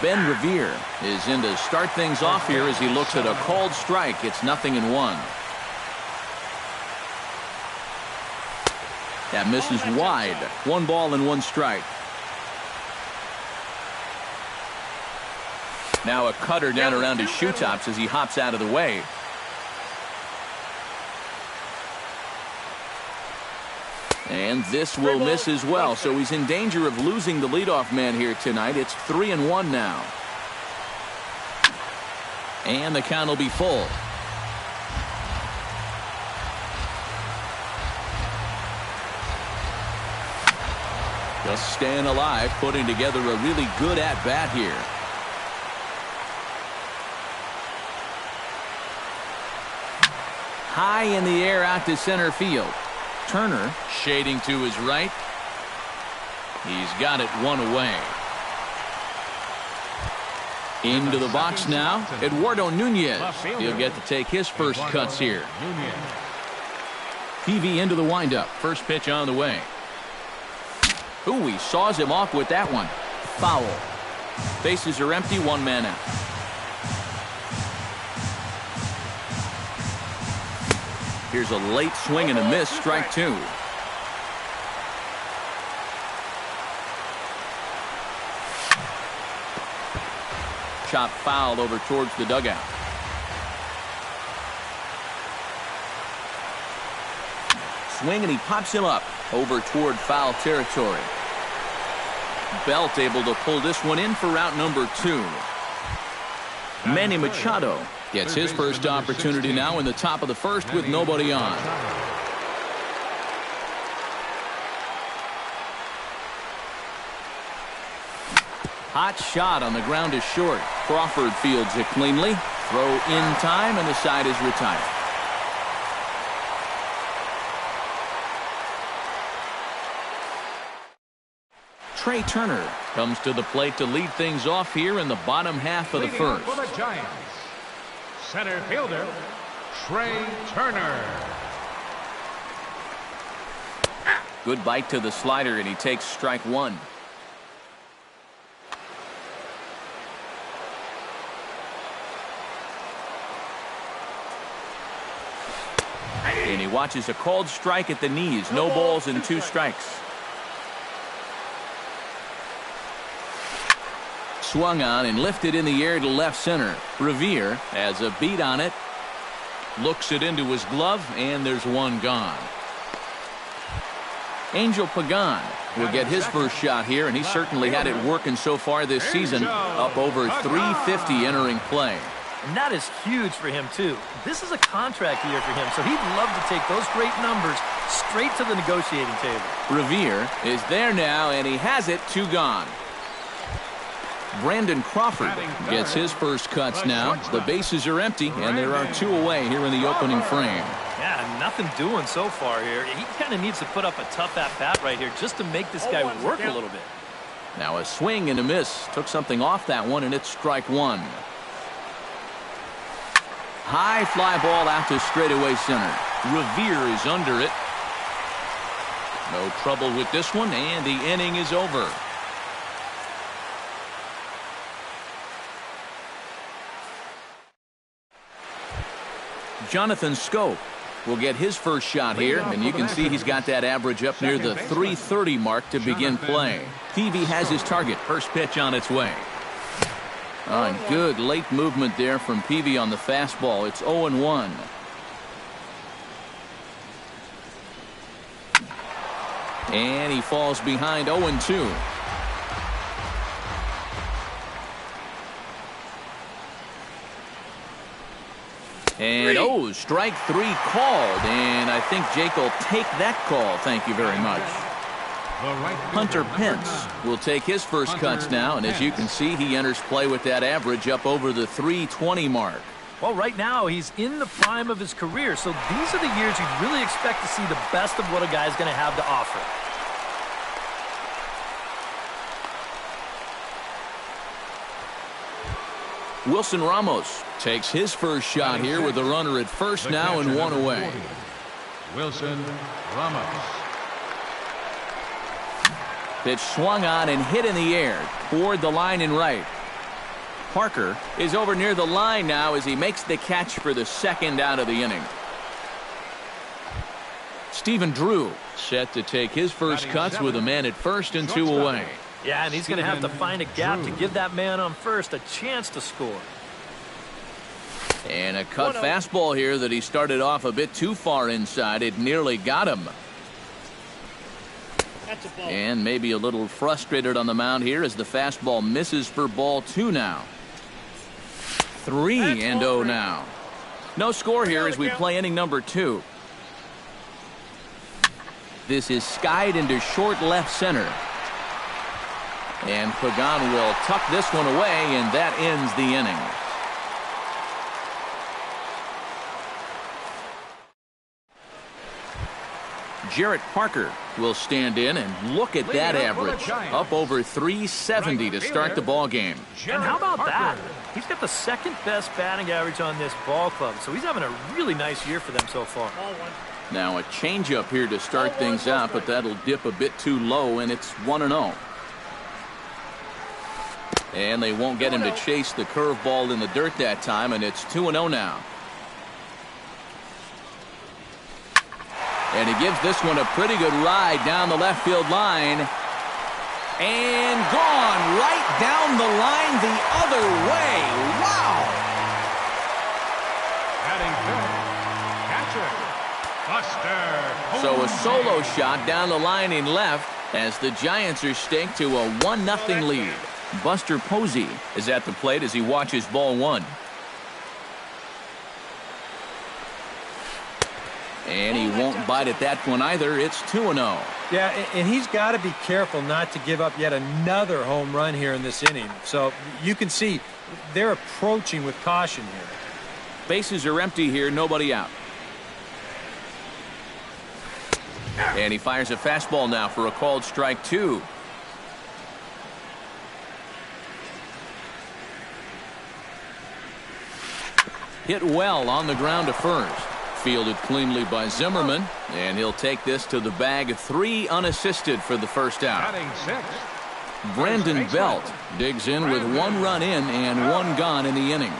Ben Revere is in to start things off here as he looks at a called strike. It's 0-1. That misses wide. 1 ball and 1 strike. Now a cutter down around his shoe tops as he hops out of the way. And this will miss as well, so he's in danger of losing the leadoff man here tonight. It's 3-1 now. And the count will be full. Just staying alive, putting together a really good at-bat here. High in the air out to center field. Turner shading to his right. He's got it 1 away. Into the box now, Eduardo Nunez. He'll get to take his first cuts here. PV into the windup. First pitch on the way. Ooh, he saws him off with that one. Foul. Bases are empty, 1 man out. Here's a late swing and a miss, strike 2. Chop foul over towards the dugout. Swing and he pops him up over toward foul territory. Belt able to pull this one in for route number 2. Manny Machado gets his first opportunity now in the top of the first with nobody on. Hot shot on the ground is short. Crawford fields it cleanly. Throw in time and the side is retired. Trey Turner comes to the plate to lead things off here in the bottom half of the first. For the Giants, center fielder, Trey Turner. Good bite to the slider, and he takes strike 1. And he watches a called strike at the knees. No balls and 2 strikes. Swung on and lifted in the air to left center. Revere has a beat on it. Looks it into his glove, and there's 1 gone. Angel Pagan will get his first shot here, and he certainly had it working so far this season. Up over 350 entering play. And that is huge for him, too. This is a contract year for him, so he'd love to take those great numbers straight to the negotiating table. Revere is there now, and he has it. 2 gone. Brandon Crawford gets his first cuts now. The bases are empty, and there are 2 away here in the opening frame. Yeah, nothing doing so far here. He kind of needs to put up a tough at-bat right here just to make this guy work a little bit. Now a swing and a miss. Took something off that one, and it's strike 1. High fly ball out to straightaway center. Revere is under it. No trouble with this one, and the inning is over. Jonathan Scope will get his first shot here, and you can see he's got that average up near the 330 mark to begin play. TV has his target. First pitch on its way. Good late movement there from Peavy on the fastball. It's 0-1. And he falls behind 0-2. And strike 3 called, and I think Jake will take that call. Thank you very much. Hunter Pence will take his first cuts now, and as you can see, he enters play with that average up over the 320 mark. Well, right now, he's in the prime of his career, so these are the years you'd really expect to see the best of what a guy's going to have to offer. Wilson Ramos takes his first shot here with a runner at first now and one away. Wilson Ramos. Pitch swung on and hit in the air toward the line and right. Parker is over near the line now as he makes the catch for the second out of the inning. Stephen Drew set to take his first cuts with a man at first and two away. Yeah, and he's going to have to find a gap to give that man on first a chance to score. And a cut fastball here that he started off a bit too far inside. It nearly got him. And maybe a little frustrated on the mound here as the fastball misses for ball two now. 3-0 now. No score here as we play inning number 2. This is skied into short left center. And Pagan will tuck this one away, and that ends the inning. Jarrett Parker will stand in, and look at that average. Up over 370 to start the ball game. And how about that? He's got the second best batting average on this ball club, so he's having a really nice year for them so far. Now a changeup here to start things out, but that'll dip a bit too low, and it's 1-0. And they won't get him to chase the curveball in the dirt that time, and it's 2-0 now. And he gives this one a pretty good ride down the left field line. And gone right down the line the other way. Wow! Catcher, Buster. So a solo shot down the line in left as the Giants are staked to a 1-0 lead. Buster Posey is at the plate as he watches ball one. And he won't bite at that one either. It's 2-0. Yeah, and he's got to be careful not to give up yet another home run here in this inning. So you can see they're approaching with caution here. Bases are empty here, nobody out. And he fires a fastball now for a called strike 2. Hit well on the ground to first. Fielded cleanly by Zimmerman, and he'll take this to the bag. 3 unassisted for the first out. Brandon Belt digs in with 1 run in and 1 gone in the inning.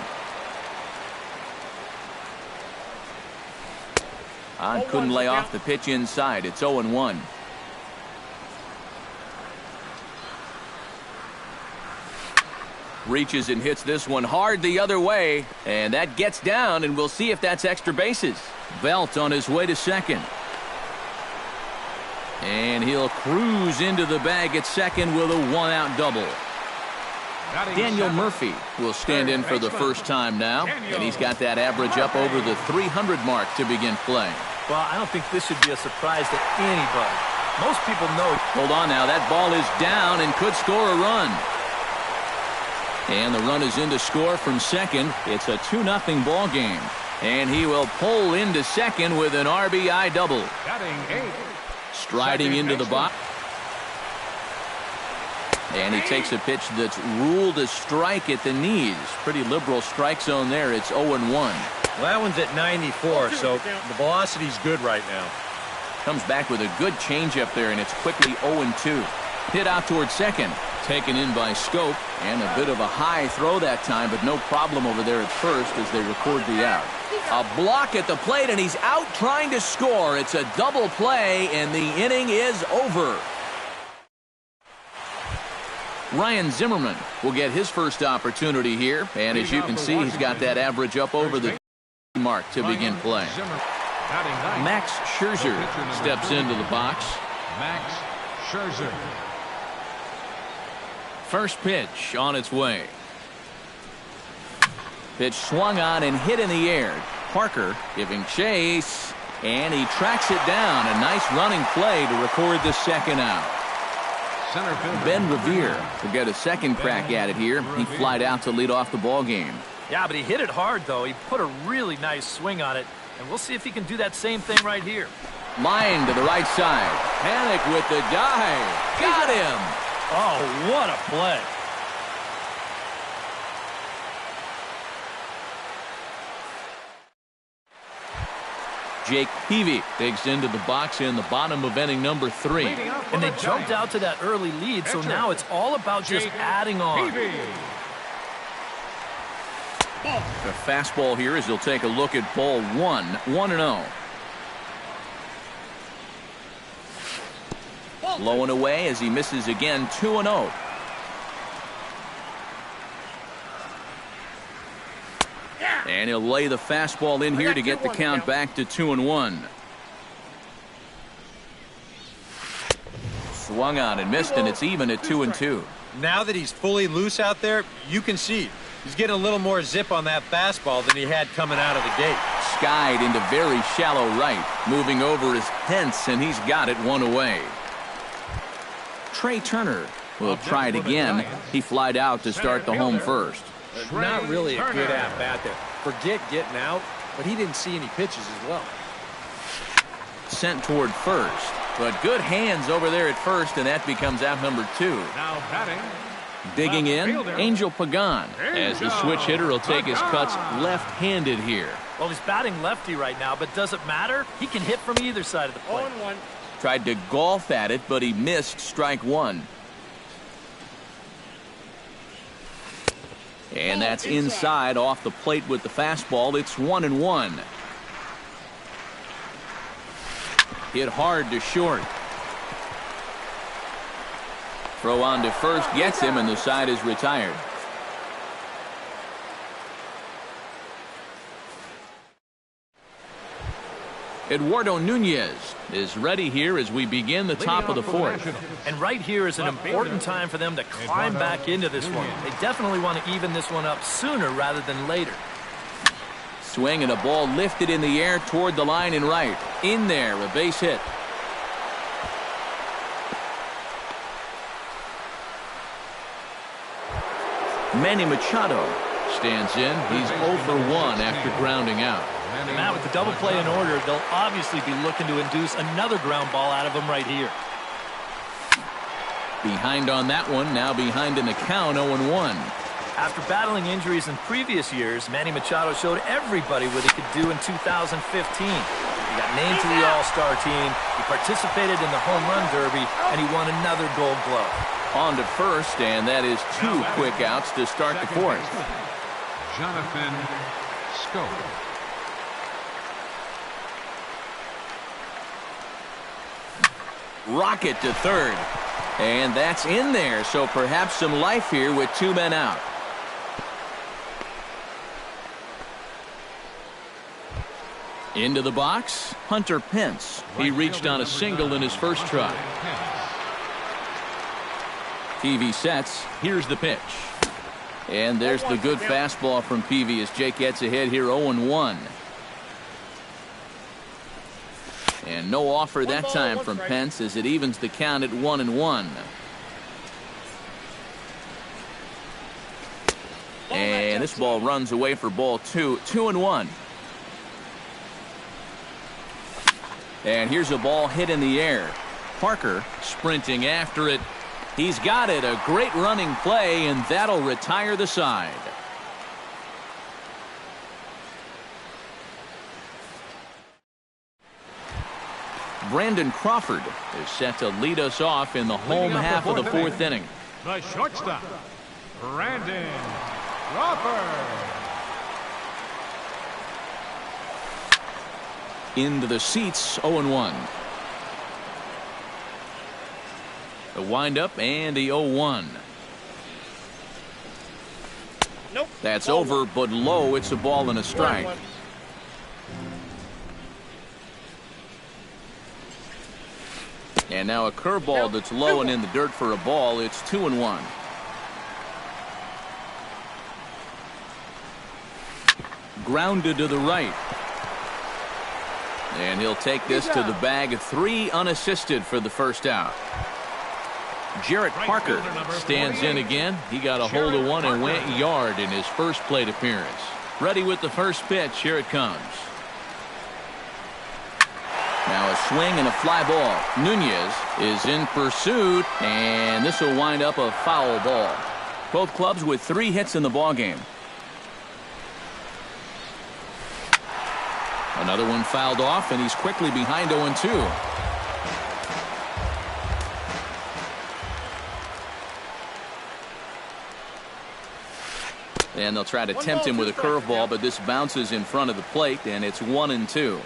Couldn't lay off the pitch inside. It's 0-1. Reaches and hits this one hard the other way, and that gets down, and we'll see if that's extra bases. Belt on his way to second. And he'll cruise into the bag at second with a 1-out double. Daniel Murphy will stand in for the first time now, and he's got that average up over the 300 mark to begin play. Well, I don't think this should be a surprise to anybody. Most people know. Hold on now, that ball is down and could score a run. And the run is in to score from second. It's a 2-0 ball game. And he will pull into second with an RBI double. Striding into the box. And he takes a pitch that's ruled a strike at the knees. Pretty liberal strike zone there. It's 0-1. Well, that one's at 94, so the velocity's good right now. Comes back with a good changeup there, and it's quickly 0-2. Hit out towards second. Taken in by Scope, and a bit of a high throw that time, but no problem over there at first as they record the out. A block at the plate, and he's out trying to score. It's a double play, and the inning is over. Ryan Zimmerman will get his first opportunity here, and as you can see, he's got that average up over the mark to begin play. Max Scherzer steps into the box. Max Scherzer. First pitch on its way. Pitch swung on and hit in the air. Parker giving chase, and he tracks it down. A nice running play to record the second out. Ben Revere will get a second crack at it here. He flied out to lead off the ball game. Yeah, but he hit it hard, though. He put a really nice swing on it, and we'll see if he can do that same thing right here. Line to the right side. Panic with the dive. Got him. Oh, what a play. Jake Peavy digs into the box in the bottom of inning number 3. And they jumped out to that early lead, so now it's all about just adding on. The fastball here as he'll take a look at ball 1, 1-0. Low and away as he misses again, 2-0. And he'll lay the fastball in here to get the count back to 2-1. Swung on and missed, and it's even at 2-2. Now that he's fully loose out there, you can see he's getting a little more zip on that fastball than he had coming out of the gate. Skied into very shallow right. Moving over is Pence, and he's got it 1 away. Trey Turner will try it again. He flied out to start the home first. Not really a good at-bat there. Forget getting out, but he didn't see any pitches as well. Sent toward first, but good hands over there at first, and that becomes out number 2. Now batting. Digging in, Angel Pagan, as the switch hitter will take his cuts left-handed here. Well, he's batting lefty right now, but does it matter? He can hit from either side of the plate. 0-1. Tried to golf at it, but he missed strike 1. And that's inside off the plate with the fastball. It's 1-1. Hit hard to short. Throw on to first gets him, and the side is retired. Eduardo Nunez is ready here as we begin the top of the 4th. And right here is an important time for them to climb back into this one. They definitely want to even this one up sooner rather than later. Swing and a ball lifted in the air toward the line and right. In there, a base hit. Manny Machado stands in. He's 0 for 1 after grounding out. And now with the double play in order, they'll obviously be looking to induce another ground ball out of him right here. Behind on that one, now behind in the count, 0-1. After battling injuries in previous years, Manny Machado showed everybody what he could do in 2015. He got named to the All-Star team, he participated in the Home Run Derby, and he won another Gold Glove. On to first, and that is 2 quick outs to start the 4th. Jonathan Scope. Rocket to third. And that's in there, so perhaps some life here with 2 men out. Into the box, Hunter Pence. He reached on a single in his first try. Peavy sets. Here's the pitch. And there's the good fastball from Peavy as Jake gets ahead here 0-1. And no offer that time from Pence as it evens the count at 1-1. And this ball runs away for ball 2. 2-1. And here's a ball hit in the air. Parker sprinting after it. He's got it. A great running play, and that'll retire the side. Brandon Crawford is set to lead us off in the home half of the 4th inning. The shortstop, Brandon Crawford. Into the seats, 0-1. The windup and the 0-1. Nope. That's over, but low. It's a ball and a strike. 1-1. And now a curveball that's low and in the dirt for a ball. It's 2-1. Grounded to the right. And he'll take this to the bag of 3 unassisted for the first out. Jarrett Parker stands in again. He got a hold of one and went yard in his first plate appearance. Ready with the first pitch. Here it comes. Now a swing and a fly ball. Nunez is in pursuit, and this will wind up a foul ball. Both clubs with 3 hits in the ballgame. Another one fouled off, and he's quickly behind 0-2. And they'll try to tempt him with a curveball, but this bounces in front of the plate, and it's 1-2.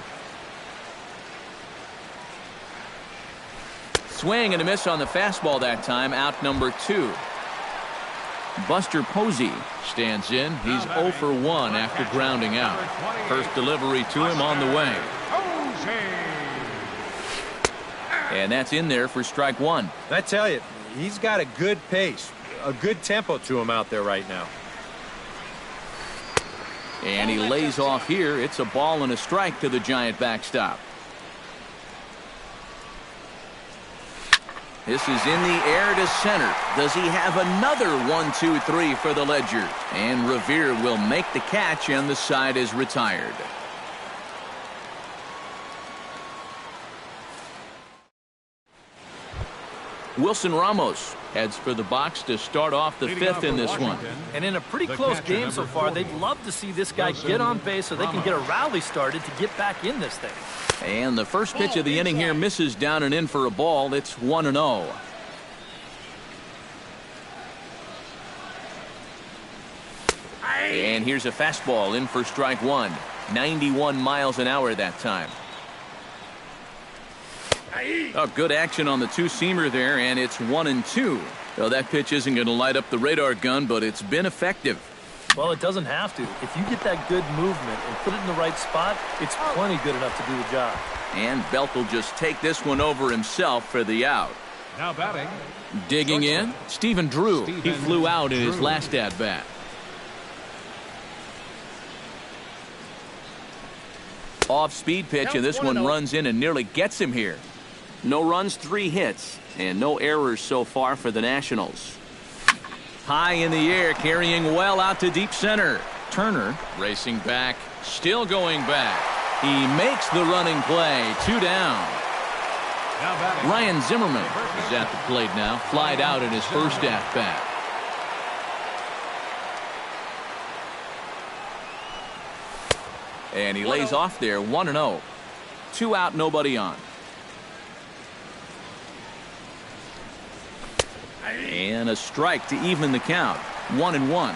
Swing and a miss on the fastball that time. Out number 2. Buster Posey stands in. He's 0 for 1 after grounding out. First delivery to him on the way. And that's in there for strike 1. I tell you, he's got a good pace, a good tempo to him out there right now. And he lays off here. It's a ball and a strike to the Giant backstop. This is in the air to center. Does he have another 1-2-3 for the Ledger? And Revere will make the catch, and the side is retired. Wilson Ramos heads for the box to start off the 5th in this one. And in a pretty close game so far, they'd love to see this guy get on base so they can get a rally started to get back in this thing. And the first pitch of the inning here misses down and in for a ball. It's 1-0. And here's a fastball in for strike 1. 91 miles an hour that time. Oh, good action on the two-seamer there, and it's 1-2. Well, that pitch isn't going to light up the radar gun, but it's been effective. Well, it doesn't have to. If you get that good movement and put it in the right spot, it's plenty good enough to do the job. And Belt will just take this one over himself for the out. Now batting. Digging in, Stephen Drew. He flew out in his last at-bat. Off-speed pitch, and this one runs in and nearly gets him here. No runs, 3 hits, and no errors so far for the Nationals. High in the air, carrying well out to deep center. Turner racing back, still going back. He makes the running play. 2 down. Ryan Zimmerman is at the plate now. Flied out in his first at-bat. And he lays off there. 1-0. 2 out, nobody on. And a strike to even the count. 1-1.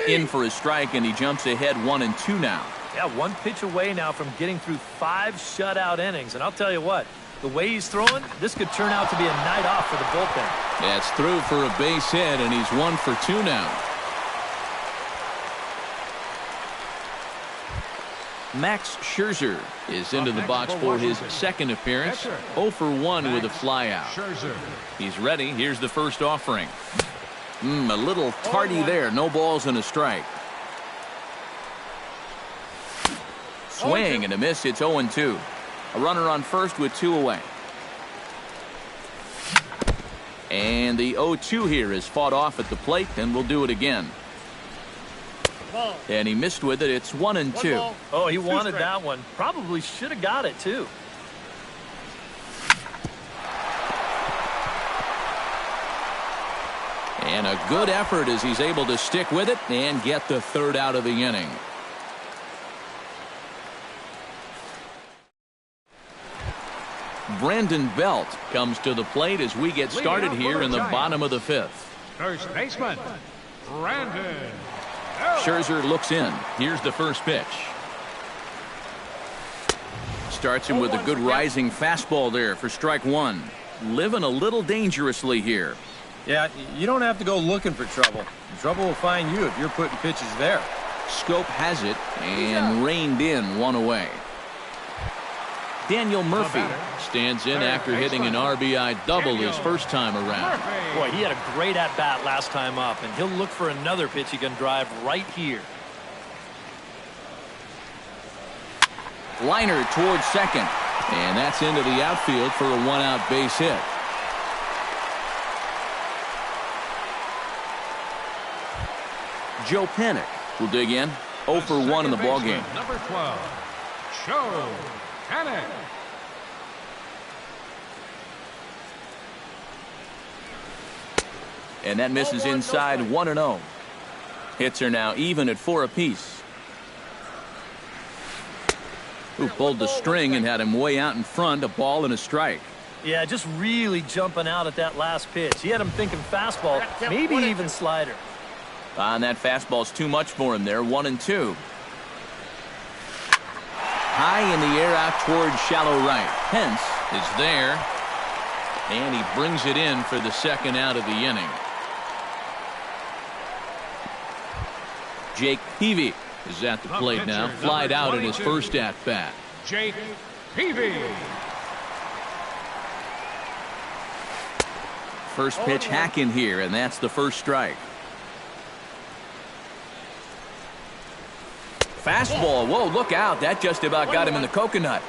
In for a strike, and he jumps ahead 1-2 now. Yeah, 1 pitch away now from getting through 5 shutout innings. And I'll tell you what, the way he's throwing, this could turn out to be a night off for the bullpen. That's through for a base hit, and he's 1 for 2 now. Max Scherzer is into the box for his second appearance. 0 for 1 with a flyout. He's ready. Here's the first offering. A little tardy there. No balls and a strike. Swing and a miss. It's 0-2. A runner on first with 2 away. And the 0-2 here is fought off at the plate, and we'll do it again. And he missed with it. It's 1-2. Oh, he wanted that one. Probably should have got it, too. And a good effort as he's able to stick with it and get the 3rd out of the inning. Brandon Belt comes to the plate as we get started here in the bottom of the 5th. First baseman, Brandon. Scherzer looks in. Here's the first pitch. Starts him with a good rising fastball there for strike 1. Living a little dangerously here. Yeah, you don't have to go looking for trouble. Trouble will find you if you're putting pitches there. Scope has it and reined in 1 away. Daniel Murphy stands in after hitting an RBI double his first time around. Boy, he had a great at-bat last time up, and he'll look for another pitch he can drive right here. Liner towards second. And that's into the outfield for a one-out base hit. Joe Panik will dig in. 0 for 1 in the ballgame. Number 12, Joe Panik. And that misses inside 1-0. Hits are now even at 4 apiece. Who pulled the string and had him way out in front, a ball and a strike. Yeah, just really jumping out at that last pitch. He had him thinking fastball, maybe even slider. And that fastball's too much for him there, 1-2. High in the air out towards shallow right. Pence is there. And he brings it in for the second out of the inning. Jake Peavy is at the plate now. Flied out in his first at-bat. Jake Peavy. First pitch hacking here, and that's the first strike. Fastball. Whoa, look out. That just about got him in the coconut.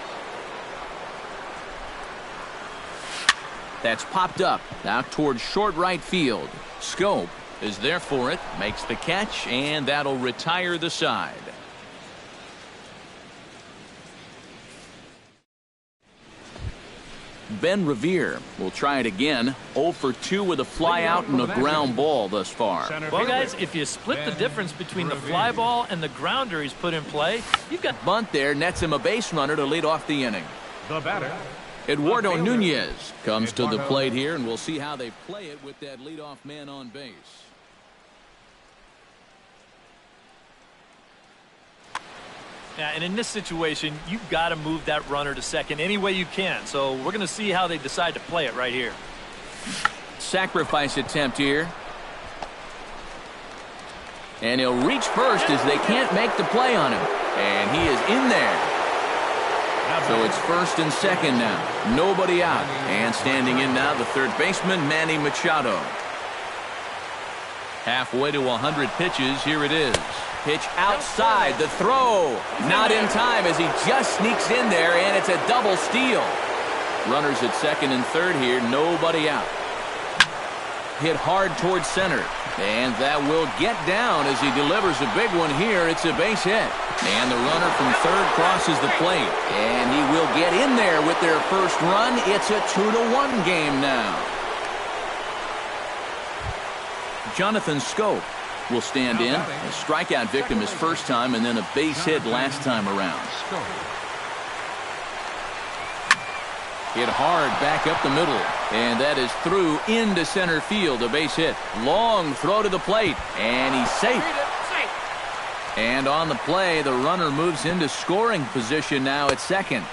That's popped up out towards short right field. Scope is there for it, makes the catch, and that'll retire the side. Ben Revere will try it again. 0 for 2 with a fly out and a ground ball thus far. Well, guys, if you split the difference between the fly ball and the grounder he's put in play, you've got Bunt there, nets him a base runner to lead off the inning. The batter, Eduardo Nunez comes to the plate here, and we'll see how they play it with that leadoff man on base. Yeah, and in this situation, you've got to move that runner to second any way you can. So we're going to see how they decide to play it right here. Sacrifice attempt here. And he'll reach first as they can't make the play on him. And he is in there. So it's first and second now. Nobody out. And standing in now, the third baseman, Manny Machado. Halfway to 100 pitches. Here it is. Pitch outside. The throw. Not in time as he just sneaks in there, and it's a double steal. Runners at second and third here. Nobody out. Hit hard towards center. And that will get down as he delivers a big one here. It's a base hit. And the runner from third crosses the plate. And he will get in there with their first run. It's a 2-1 game now. Jonathan Scope will stand in. A strikeout victim his first time, and then a base hit last time around. Hit hard back up the middle, and that is through into center field. A base hit. Long throw to the plate, and he's safe. And on the play, the runner moves into scoring position now at second.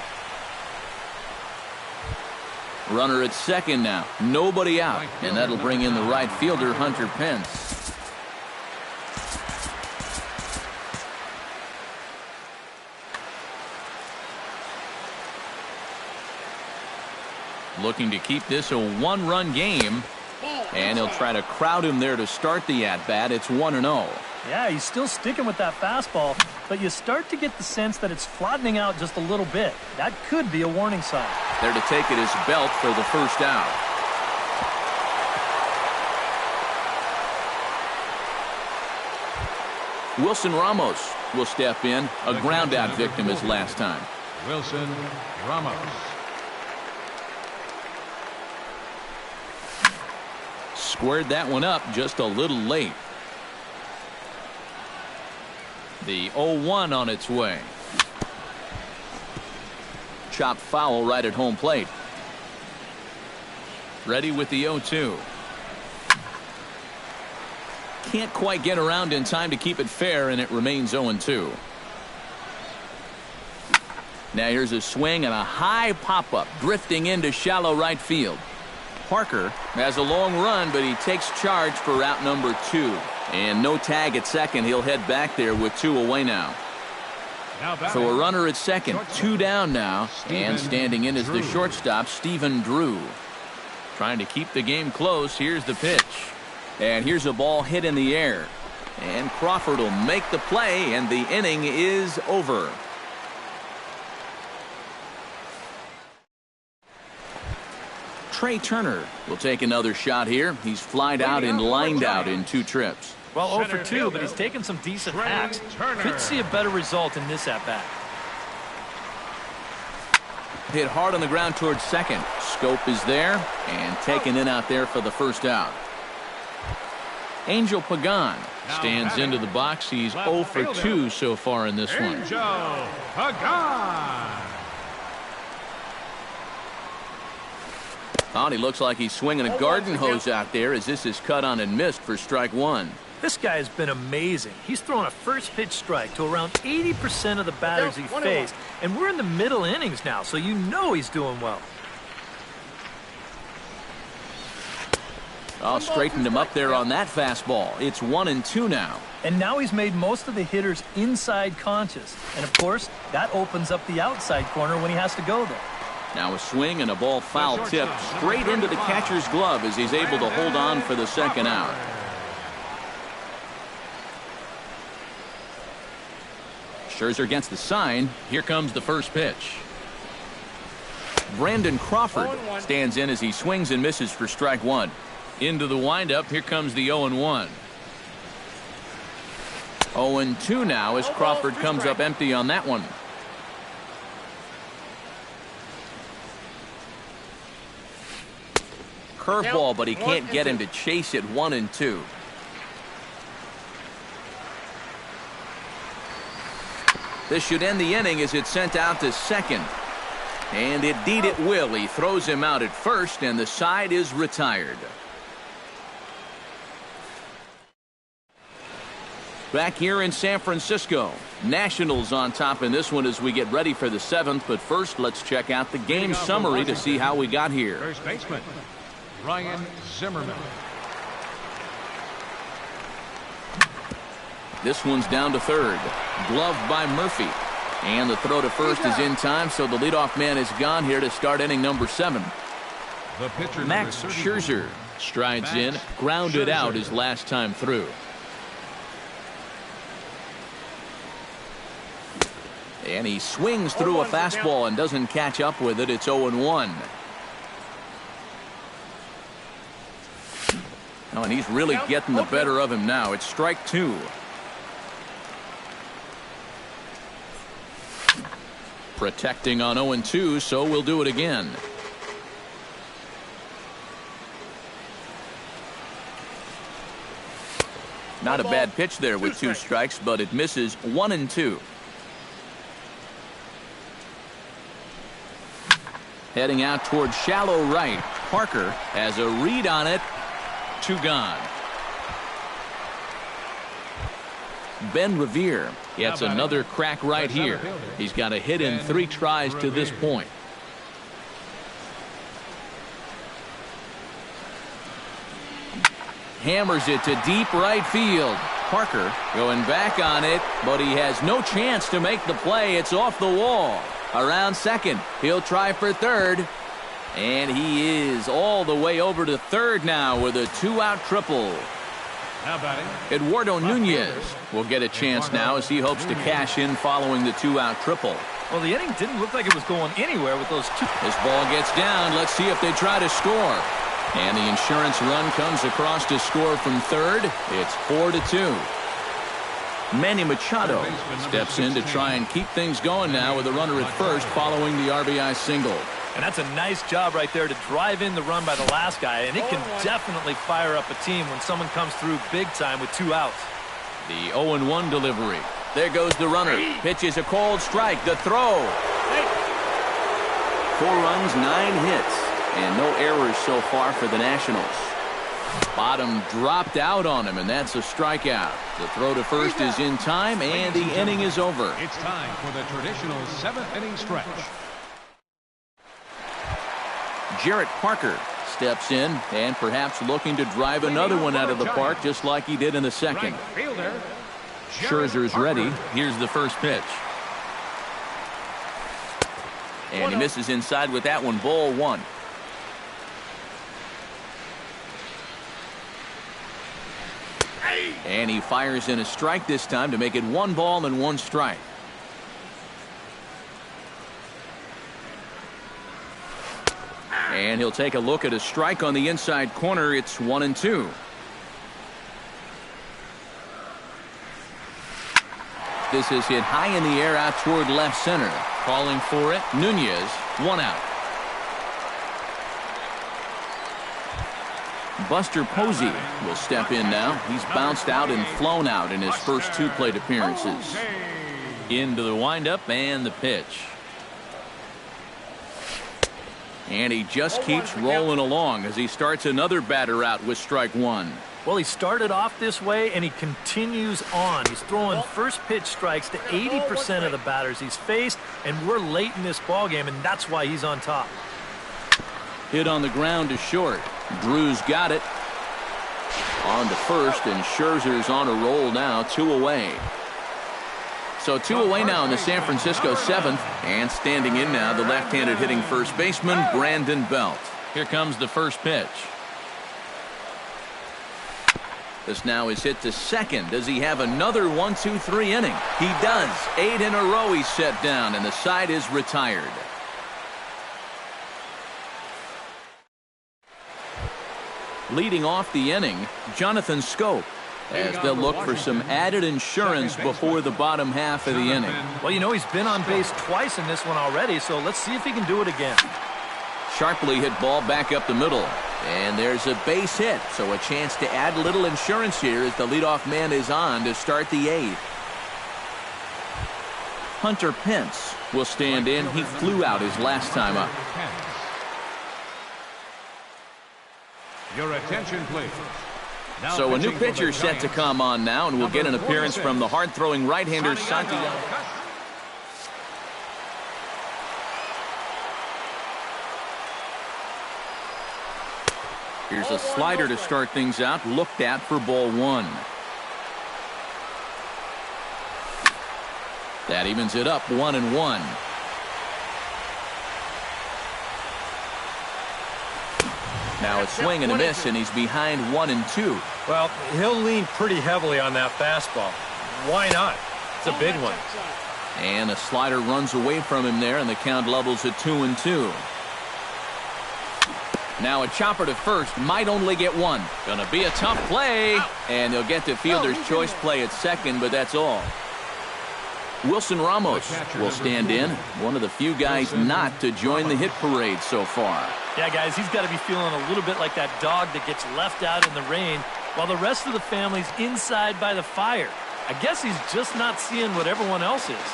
Runner at second now. Nobody out, and that'll bring in the right fielder, Hunter Pence. Looking to keep this a one-run game, and he'll try to crowd him there to start the at-bat. It's 1-0. Yeah, he's still sticking with that fastball, but you start to get the sense that it's flattening out just a little bit. That could be a warning sign. There to take it is Belt for the first out. Wilson Ramos will step in. A ground-out victim as last time. Wilson Ramos. Squared that one up just a little late. The 0-1 on its way. Chopped foul right at home plate. Ready with the 0-2. Can't quite get around in time to keep it fair, and it remains 0-2. Now here's a swing and a high pop-up drifting into shallow right field. Parker has a long run, but he takes charge for route number 2. And no tag at second. He'll head back there with 2 away now. So a runner at second, 2 down now. And standing in is the shortstop, Stephen Drew. Trying to keep the game close. Here's the pitch. And here's a ball hit in the air. And Crawford will make the play, and the inning is over. Trey Turner will take another shot here. He's flied out and lined out in 2 trips. Well, 0 for 2, but he's taken some decent hacks. Could see a better result in this at-bat. Hit hard on the ground towards second. Scope is there and taken in out there for the first out. Angel Pagan stands into the box. He's 0 for 2 so far in this one. Angel Pagan. Oh, and he looks like he's swinging a garden hose out there as this is cut on and missed for strike 1. This guy has been amazing. He's thrown a first pitch strike to around 80% of the batters he faced, and we're in the middle innings now, so you know he's doing well. Oh, straightened him up there on that fastball. It's 1-2 now. And now he's made most of the hitters inside conscious. And, of course, that opens up the outside corner when he has to go there. Now a swing and a ball foul tipped straight into the catcher's glove as he's able to hold on for the second out. Scherzer gets the sign. Here comes the first pitch. Brandon Crawford stands in as he swings and misses for strike 1. Into the windup. Here comes the 0-1. 0-2 now as Crawford comes up empty on that one. Curveball, but he can't get him to chase it. 1-2. This should end the inning as it's sent out to second. And indeed it will. He throws him out at first, and the side is retired. Back here in San Francisco, Nationals on top in this one as we get ready for the 7th. But first, let's check out the game summary to see how we got here. First baseman, Ryan Zimmerman. This one's down to third. Gloved by Murphy. And the throw to first is in time, so the leadoff man is gone here to start inning number 7. The pitcher, Max Scherzer strides in, grounded out his last time through. And he swings through a fastball and doesn't catch up with it. It's 0-1. Oh, and he's really getting the better of him now. It's strike 2. Protecting on 0-2, so we'll do it again. Not a bad pitch there with 2 strikes, but it misses. 1-2. Heading out towards shallow right. Parker has a read on it. 2 gone. Ben Revere gets another crack right here. He's got a hit in 3 tries to this point. Hammers it to deep right field. Parker going back on it, but he has no chance to make the play. It's off the wall. Around second. He'll try for third. And he is all the way over to third now with a 2-out triple. Eduardo Nunez will get a chance now as he hopes to cash in following the 2-out triple. Well, the inning didn't look like it was going anywhere with those 2. This ball gets down. Let's see if they try to score. And the insurance run comes across to score from third. It's 4-2. Manny Machado steps in to try and keep things going now with a runner at first following the RBI single. And that's a nice job right there to drive in the run by the last guy. And it can definitely fire up a team when someone comes through big time with 2 outs. The 0-1 delivery. There goes the runner. Pitches a cold strike. The throw. 4 runs, 9 hits. And no errors so far for the Nationals. Bottom dropped out on him, and that's a strikeout. The throw to first is in time, and the inning is over. It's time for the traditional 7th inning stretch. Jarrett Parker steps in and perhaps looking to drive another one out of the park just like he did in the second. Scherzer's ready. Here's the first pitch. And he misses inside with that one. Ball 1. And he fires in a strike this time to make it 1 ball and 1 strike. And he'll take a look at a strike on the inside corner. It's 1-2. This is hit high in the air out toward left center. Calling for it, Nunez, 1 out. Buster Posey will step in now. He's bounced out and flown out in his first 2 plate appearances. Into the windup and the pitch. And he just keeps rolling along as he starts another batter out with strike 1. Well, he started off this way, and he continues on. He's throwing first pitch strikes to 80% of the batters he's faced, and we're late in this ballgame, and that's why he's on top. Hit on the ground to short. Drew's got it. On to first, and Scherzer's on a roll now, 2 away. So 2 away now in the San Francisco 7th, and standing in now the left-handed hitting first baseman, Brandon Belt. Here comes the first pitch. This now is hit to second. Does he have another 1-2-3 inning? He does. 8 in a row he's set down, and the side is retired. Leading off the inning, Jonathan Scope, as they'll look for some added insurance before the bottom half of the inning. Well, you know, he's been on base twice in this one already, so let's see if he can do it again. Sharply hit ball back up the middle. And there's a base hit, so a chance to add a little insurance here as the leadoff man is on to start the 8th. Hunter Pence will stand in. He flew out his last time up. Your attention, please. So a new pitcher set to come on now, and we'll get an appearance from the hard-throwing right-hander Santiago. Here's a slider to start things out, looked at for ball 1. That evens it up, 1-1. Now a swing and a miss, and he's behind 1-2. Well, he'll lean pretty heavily on that fastball. Why not? It's a big one. And a slider runs away from him there, and the count levels at 2-2. Now a chopper to first, might only get 1. Gonna be a tough play, and they'll get to fielder's choice play at second, but that's all. Wilson Ramos will stand in, one of the few guys not to join the hit parade so far. Yeah, guys, he's got to be feeling a little bit like that dog that gets left out in the rain while the rest of the family's inside by the fire. I guess he's just not seeing what everyone else is.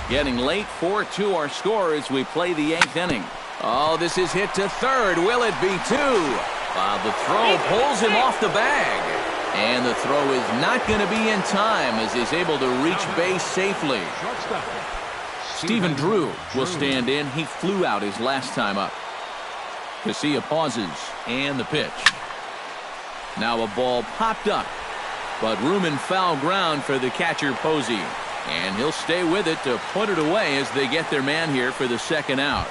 Getting late, 4-2 our score as we play the 8th inning. Oh, this is hit to third. Will it be 2? The throw pulls him off the bag. And the throw is not going to be in time as he's able to reach base safely. Stephen Drew will stand in. He flew out his last time up. Casilla pauses, and the pitch. Now a ball popped up, but room and foul ground for the catcher Posey. And he'll stay with it to put it away as they get their man here for the second out.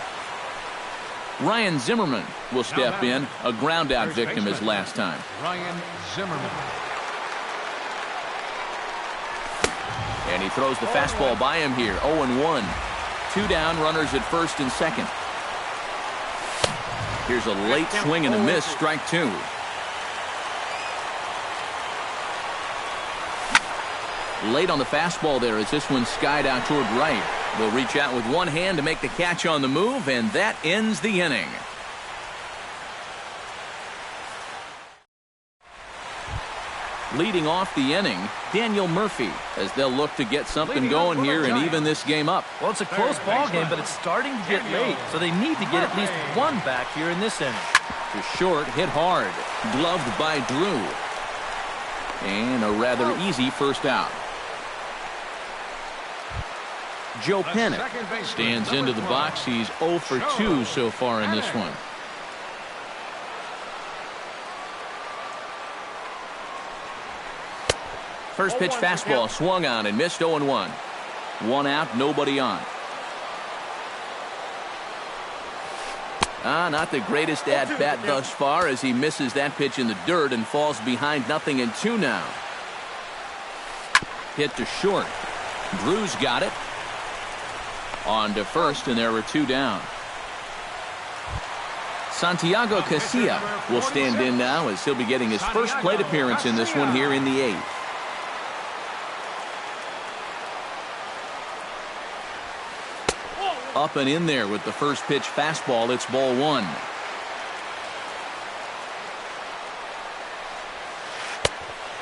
Ryan Zimmerman will step in, a ground out victim his last time. Ryan Zimmerman. And he throws the fastball by him here, 0-1. 2 down, runners at first and second. Here's a late swing and a miss, strike 2. Late on the fastball there as this one skied out toward right. Will reach out with one hand to make the catch on the move, and that ends the inning. Leading off the inning, Daniel Murphy, as they'll look to get something going here and even this game up. Well, it's a close ball game, but it's starting to get late, so they need to get at least 1 back here in this inning. To short, hit hard, gloved by Drew. And a rather easy first out. Joe Pennant stands into the box. He's 0 for 2 so far in this one. First pitch fastball swung on and missed, 0-1. 1 out, nobody on. Not the greatest at-bat thus far as he misses that pitch in the dirt and falls behind 0-2 now. Hit to short. Drew's got it. On to first, and there were 2 down. Santiago Casilla will stand in now as he'll be getting his first plate appearance in this one here in the 8th. Up and in there with the first pitch fastball. It's ball 1.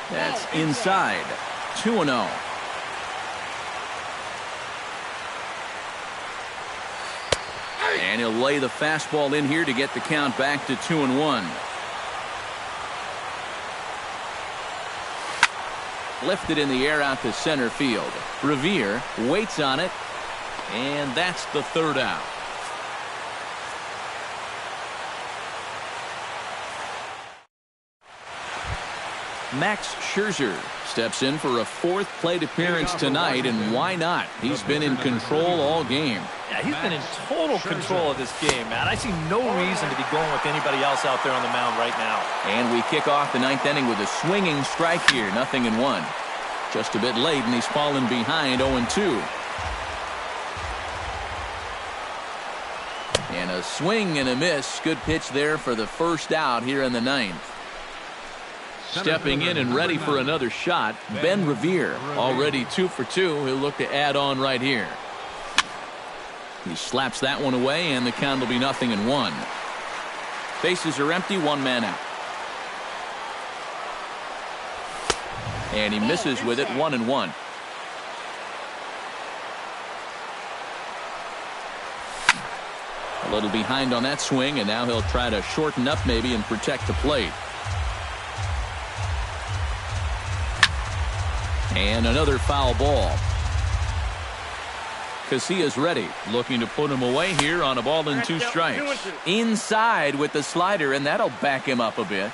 That's inside. 2-0. And he'll lay the fastball in here to get the count back to 2-1. Lifted in the air out to center field. Revere waits on it. And that's the 3rd out. Max Scherzer steps in for a 4th plate appearance tonight, and why not? He's been in control all game. Yeah, he's been in total control of this game, Matt. I see no reason to be going with anybody else out there on the mound right now. And we kick off the 9th inning with a swinging strike here, 0-1. Just a bit late, and he's fallen behind 0-2. And a swing and a miss. Good pitch there for the 1st out here in the 9th. Stepping in and ready for another shot, Ben Revere. Already 2 for 2. He'll look to add on right here. He slaps that one away, and the count will be 0-1. Bases are empty, 1 man out. And he misses with it, 1-1. A little behind on that swing, and now he'll try to shorten up maybe and protect the plate. And another foul ball. Casilla's ready, looking to put him away here on a ball and 2 strikes. Inside with the slider, and that'll back him up a bit.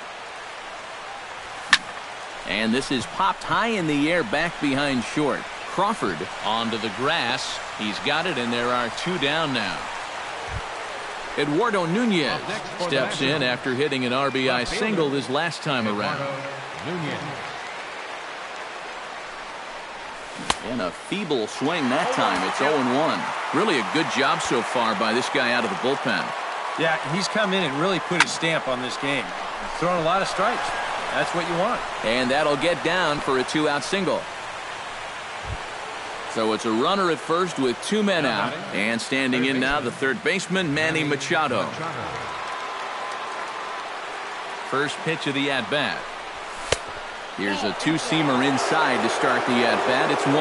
And this is popped high in the air back behind short. Crawford onto the grass. He's got it, and there are 2 down now. Eduardo Nunez steps in after hitting an RBI single his last time around. And a feeble swing that time. It's 0-1. Really a good job so far by this guy out of the bullpen. Yeah, he's come in and really put his stamp on this game. Throwing a lot of strikes. That's what you want. And that'll get down for a 2-out single. So it's a runner at first with 2 men out. And standing in now, the 3rd baseman, Manny Machado. First pitch of the at-bat. Here's a 2-seamer inside to start the at-bat. It's 1-0.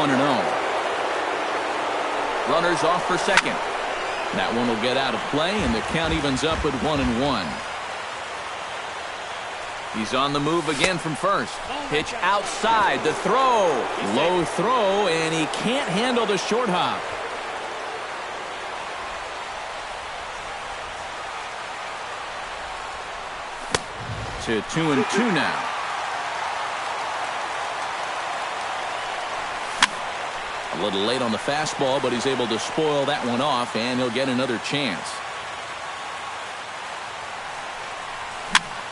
Runners off for second. That one will get out of play, and the count evens up at 1-1. He's on the move again from first. Pitch outside. The throw. Low throw, and he can't handle the short hop. To 2-2 now. A little late on the fastball, but he's able to spoil that one off, and he'll get another chance.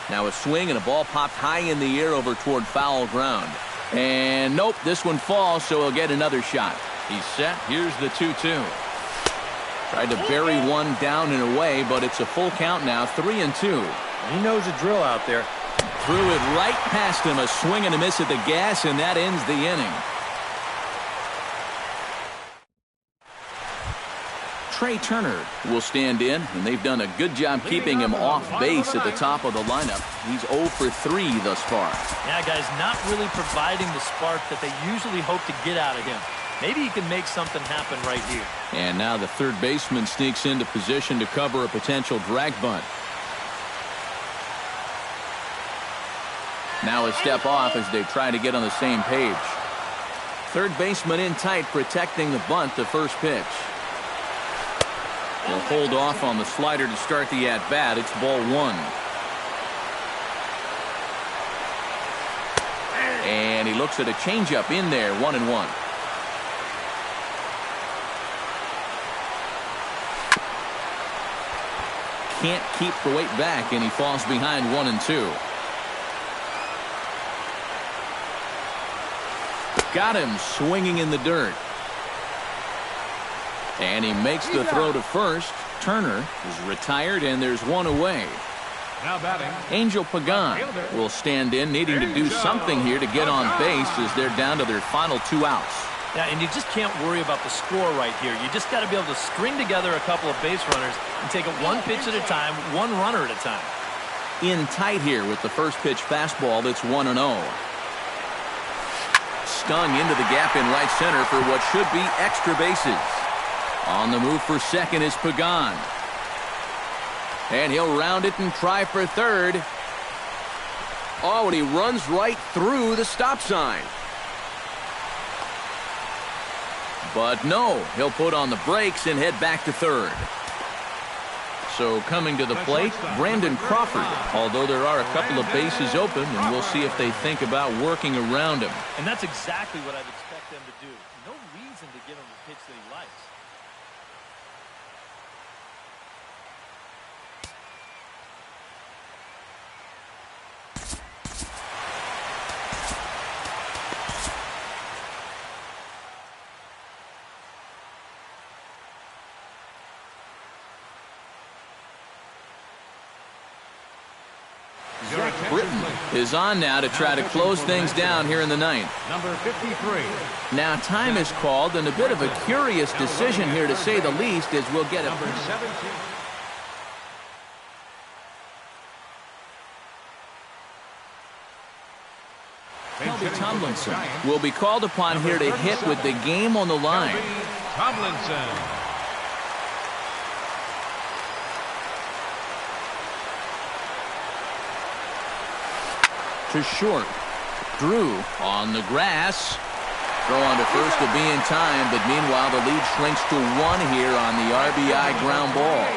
Now a swing and a ball popped high in the air over toward foul ground. And nope, this one falls, so he'll get another shot. He's set. Here's the 2-2. Tried to bury one down and away, but it's a full count now, 3-2. He knows the drill out there. Threw it right past him, a swing and a miss at the gas, and that ends the inning. Trey Turner will stand in, and they've done a good job keeping him off base at the top of the lineup. He's 0 for 3 thus far. Yeah, guys, not really providing the spark that they usually hope to get out of him. Maybe he can make something happen right here. And now the 3rd baseman sneaks into position to cover a potential drag bunt. Now a step off as they try to get on the same page. 3rd baseman in tight, protecting the bunt, the first pitch. He'll hold off on the slider to start the at-bat. It's ball 1. And he looks at a changeup in there, 1-1. Can't keep the weight back, and he falls behind 1-2. Got him swinging in the dirt. And he makes the throw to first. Turner is retired, and there's one away. Now batting. Angel Pagan will stand in, needing to do something here to get on base as they're down to their final 2 outs. Yeah, and you just can't worry about the score right here. You just got to be able to string together a couple of base runners and take it one pitch at a time, one runner at a time. In tight here with the first pitch fastball that's 1-0. Stung into the gap in right center for what should be extra bases. On the move for second is Pagan. And he'll round it and try for third. Oh, and he runs right through the stop sign. But no, he'll put on the brakes and head back to third. So coming to the plate, Brandon Crawford, although there are a couple of bases open, and we'll see if they think about working around him. And that's exactly what I'd expect them to do. No reason to give him a pitch that he likes. Britton is on now to try to close things down here in the ninth. Number 53. Now time is called, and a bit of a curious decision here to say the least, as we'll get Number a 17. Kelby Tomlinson will be called upon here to hit with the game on the line. Kelby Tomlinson. To short. Drew on the grass. Throw on to first to be in time, but meanwhile the lead shrinks to 1 here on the RBI ground ball.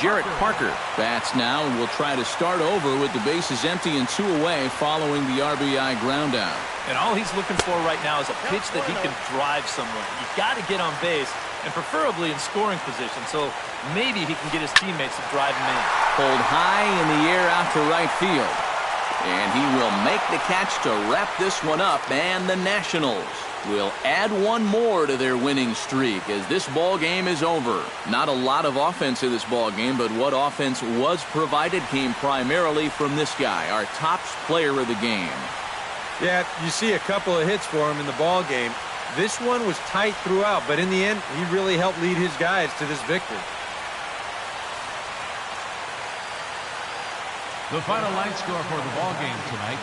Jarrett Parker bats now and will try to start over with the bases empty and 2 away following the RBI ground out. And all he's looking for right now is a pitch that he can drive somewhere. You've got to get on base, and preferably in scoring position, so maybe he can get his teammates to drive him in. Pulled high in the air out to right field. And he will make the catch to wrap this one up, and the Nationals will add 1 more to their winning streak as this ball game is over. Not a lot of offense in this ball game, but what offense was provided came primarily from this guy, our top player of the game. Yeah, you see a couple of hits for him in the ball game. This one was tight throughout, but in the end, he really helped lead his guys to this victory. The final line score for the ball game tonight.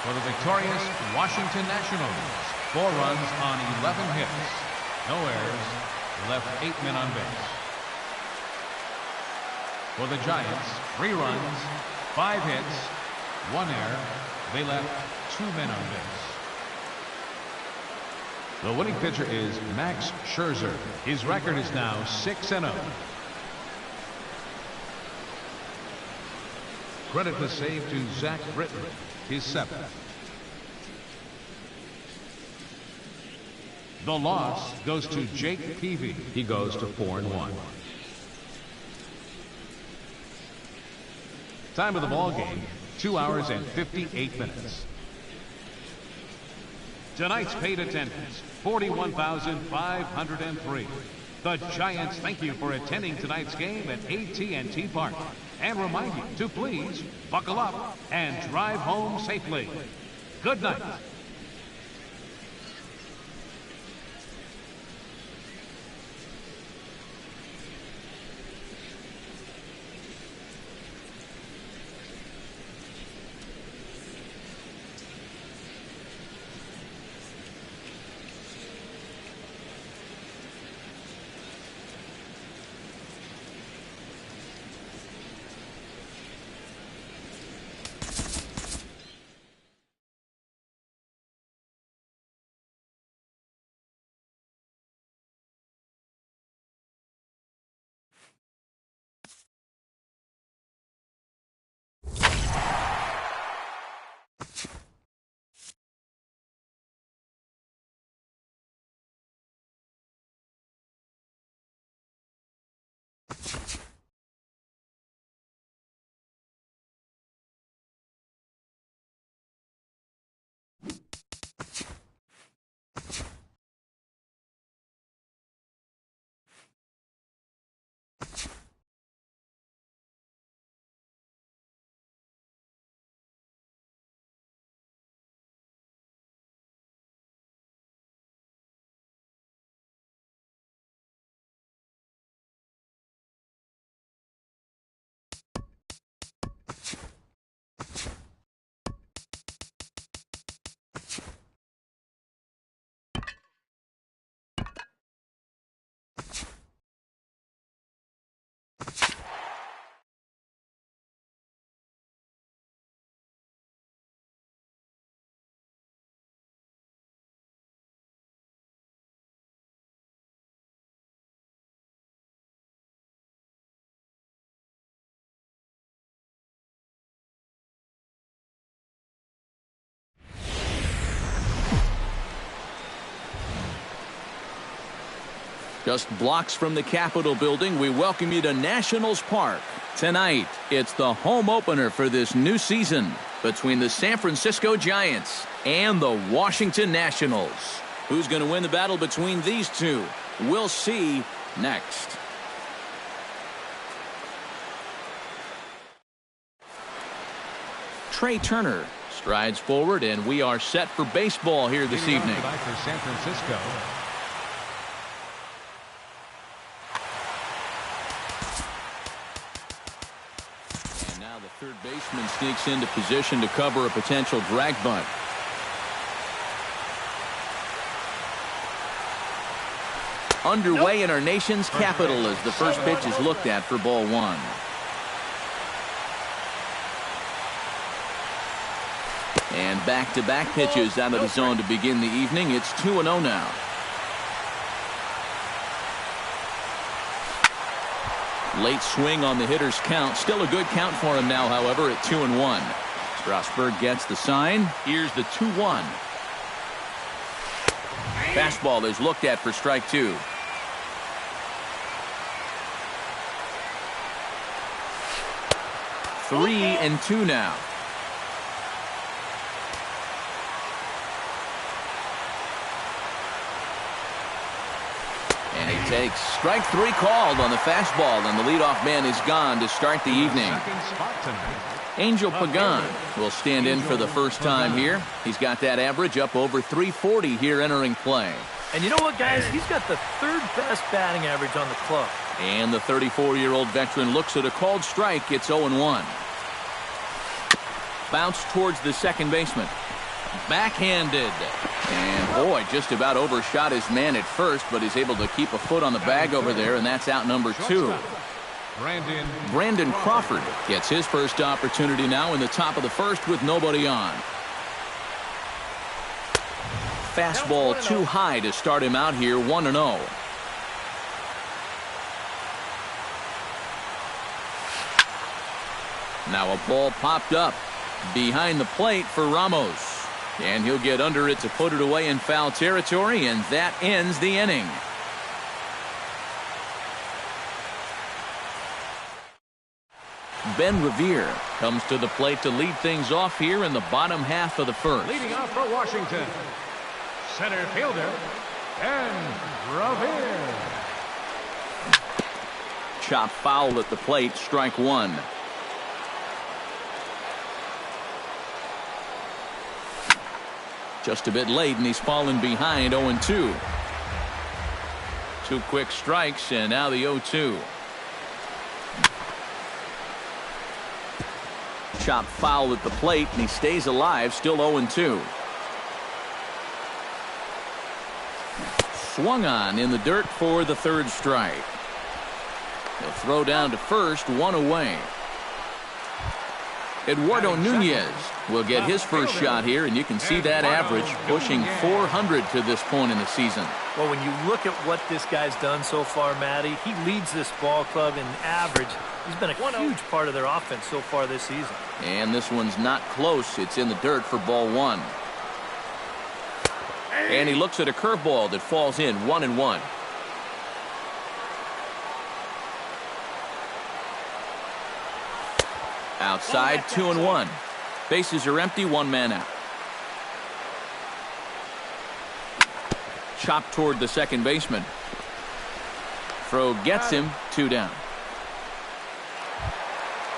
For the victorious Washington Nationals, 4 runs on 11 hits. No errors. Left 8 men on base. For the Giants, 3 runs, 5 hits, 1 error. They left 2 men on base. The winning pitcher is Max Scherzer. His record is now 6-0. Credit the save to Zach Britton, his 7th. The loss goes to Jake Peavy. He goes to 4-1. Time of the ball game, 2 hours and 58 minutes. Tonight's paid attendance, 41,503. The Giants thank you for attending tonight's game at AT&T Park and remind you to please buckle up and drive home safely. Good night. Just blocks from the Capitol building, we welcome you to Nationals Park. Tonight, it's the home opener for this new season between the San Francisco Giants and the Washington Nationals. Who's going to win the battle between these two? We'll see next. Trey Turner strides forward, and we are set for baseball here this evening. For San Francisco. And now the third baseman sneaks into position to cover a potential drag bunt. Underway in our nation's capital as the first pitch is looked at for ball one. And back-to-back pitches out of the zone to begin the evening. It's 2-0 now. Late swing on the hitter's count. Still a good count for him now, however, at 2-1. Strasburg gets the sign. Here's the 2-1. Fastball is looked at for strike two. Three and two now. And he takes strike three called on the fastball, and the leadoff man is gone to start the evening. Angel Pagan will stand in for the first time here. He's got that average up over 340 here entering play. And you know what, guys? He's got the third best batting average on the club. And the 34-year-old veteran looks at a called strike. It's 0-1. Bounce towards the second baseman. Backhanded. And boy, just about overshot his man at first, but he's able to keep a foot on the bag over there, and that's out number two. Brandon Crawford gets his first opportunity now in the top of the first with nobody on. Fastball too high to start him out here, 1-0. Now a ball popped up behind the plate for Ramos. And he'll get under it to put it away in foul territory, and that ends the inning. Ben Revere comes to the plate to lead things off here in the bottom half of the first. Leading off for Washington, center fielder, Ben Revere. Chop foul at the plate, strike one. Just a bit late, and he's fallen behind 0-2. Two quick strikes, and now the 0-2. Chop foul at the plate, and he stays alive, still 0-2. Swung on in the dirt for the third strike. He'll throw down to first, one away. Eduardo Nunez will get his first shot here, and you can see that average pushing 400 to this point in the season. Well, when you look at what this guy's done so far, Matty, he leads this ball club in average. He's been a huge part of their offense so far this season. And this one's not close. It's in the dirt for ball one. And he looks at a curveball that falls in, 1-1. Outside, 2-1. Bases are empty, one man out. Chop toward the second baseman. Throw gets him, two down.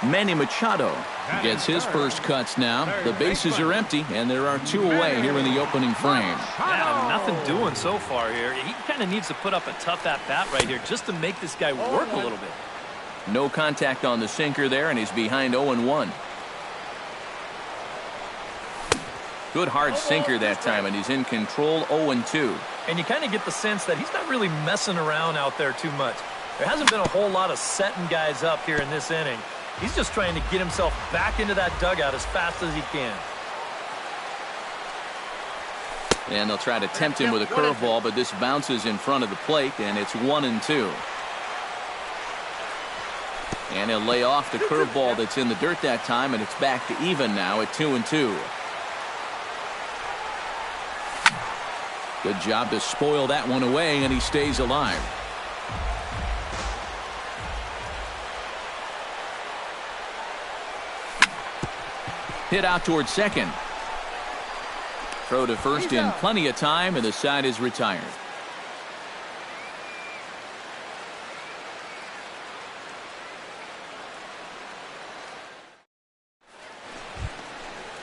Manny Machado gets his first cuts now. The bases are empty, and there are two away here in the opening frame. Yeah, nothing doing so far here. He kind of needs to put up a tough at-bat right here just to make this guy work a little bit. No contact on the sinker there, and he's behind 0-1. Good hard sinker that time, and he's in control, 0-2. And you kind of get the sense that he's not really messing around out there too much. There hasn't been a whole lot of setting guys up here in this inning. He's just trying to get himself back into that dugout as fast as he can. And they'll try to tempt him with a curveball, but this bounces in front of the plate, and it's 1-2. And he'll lay off the curveball that's in the dirt that time, and it's back to even now at 2-2. Good job to spoil that one away, and he stays alive. Hit out towards second. Throw to first in plenty of time, and the side is retired.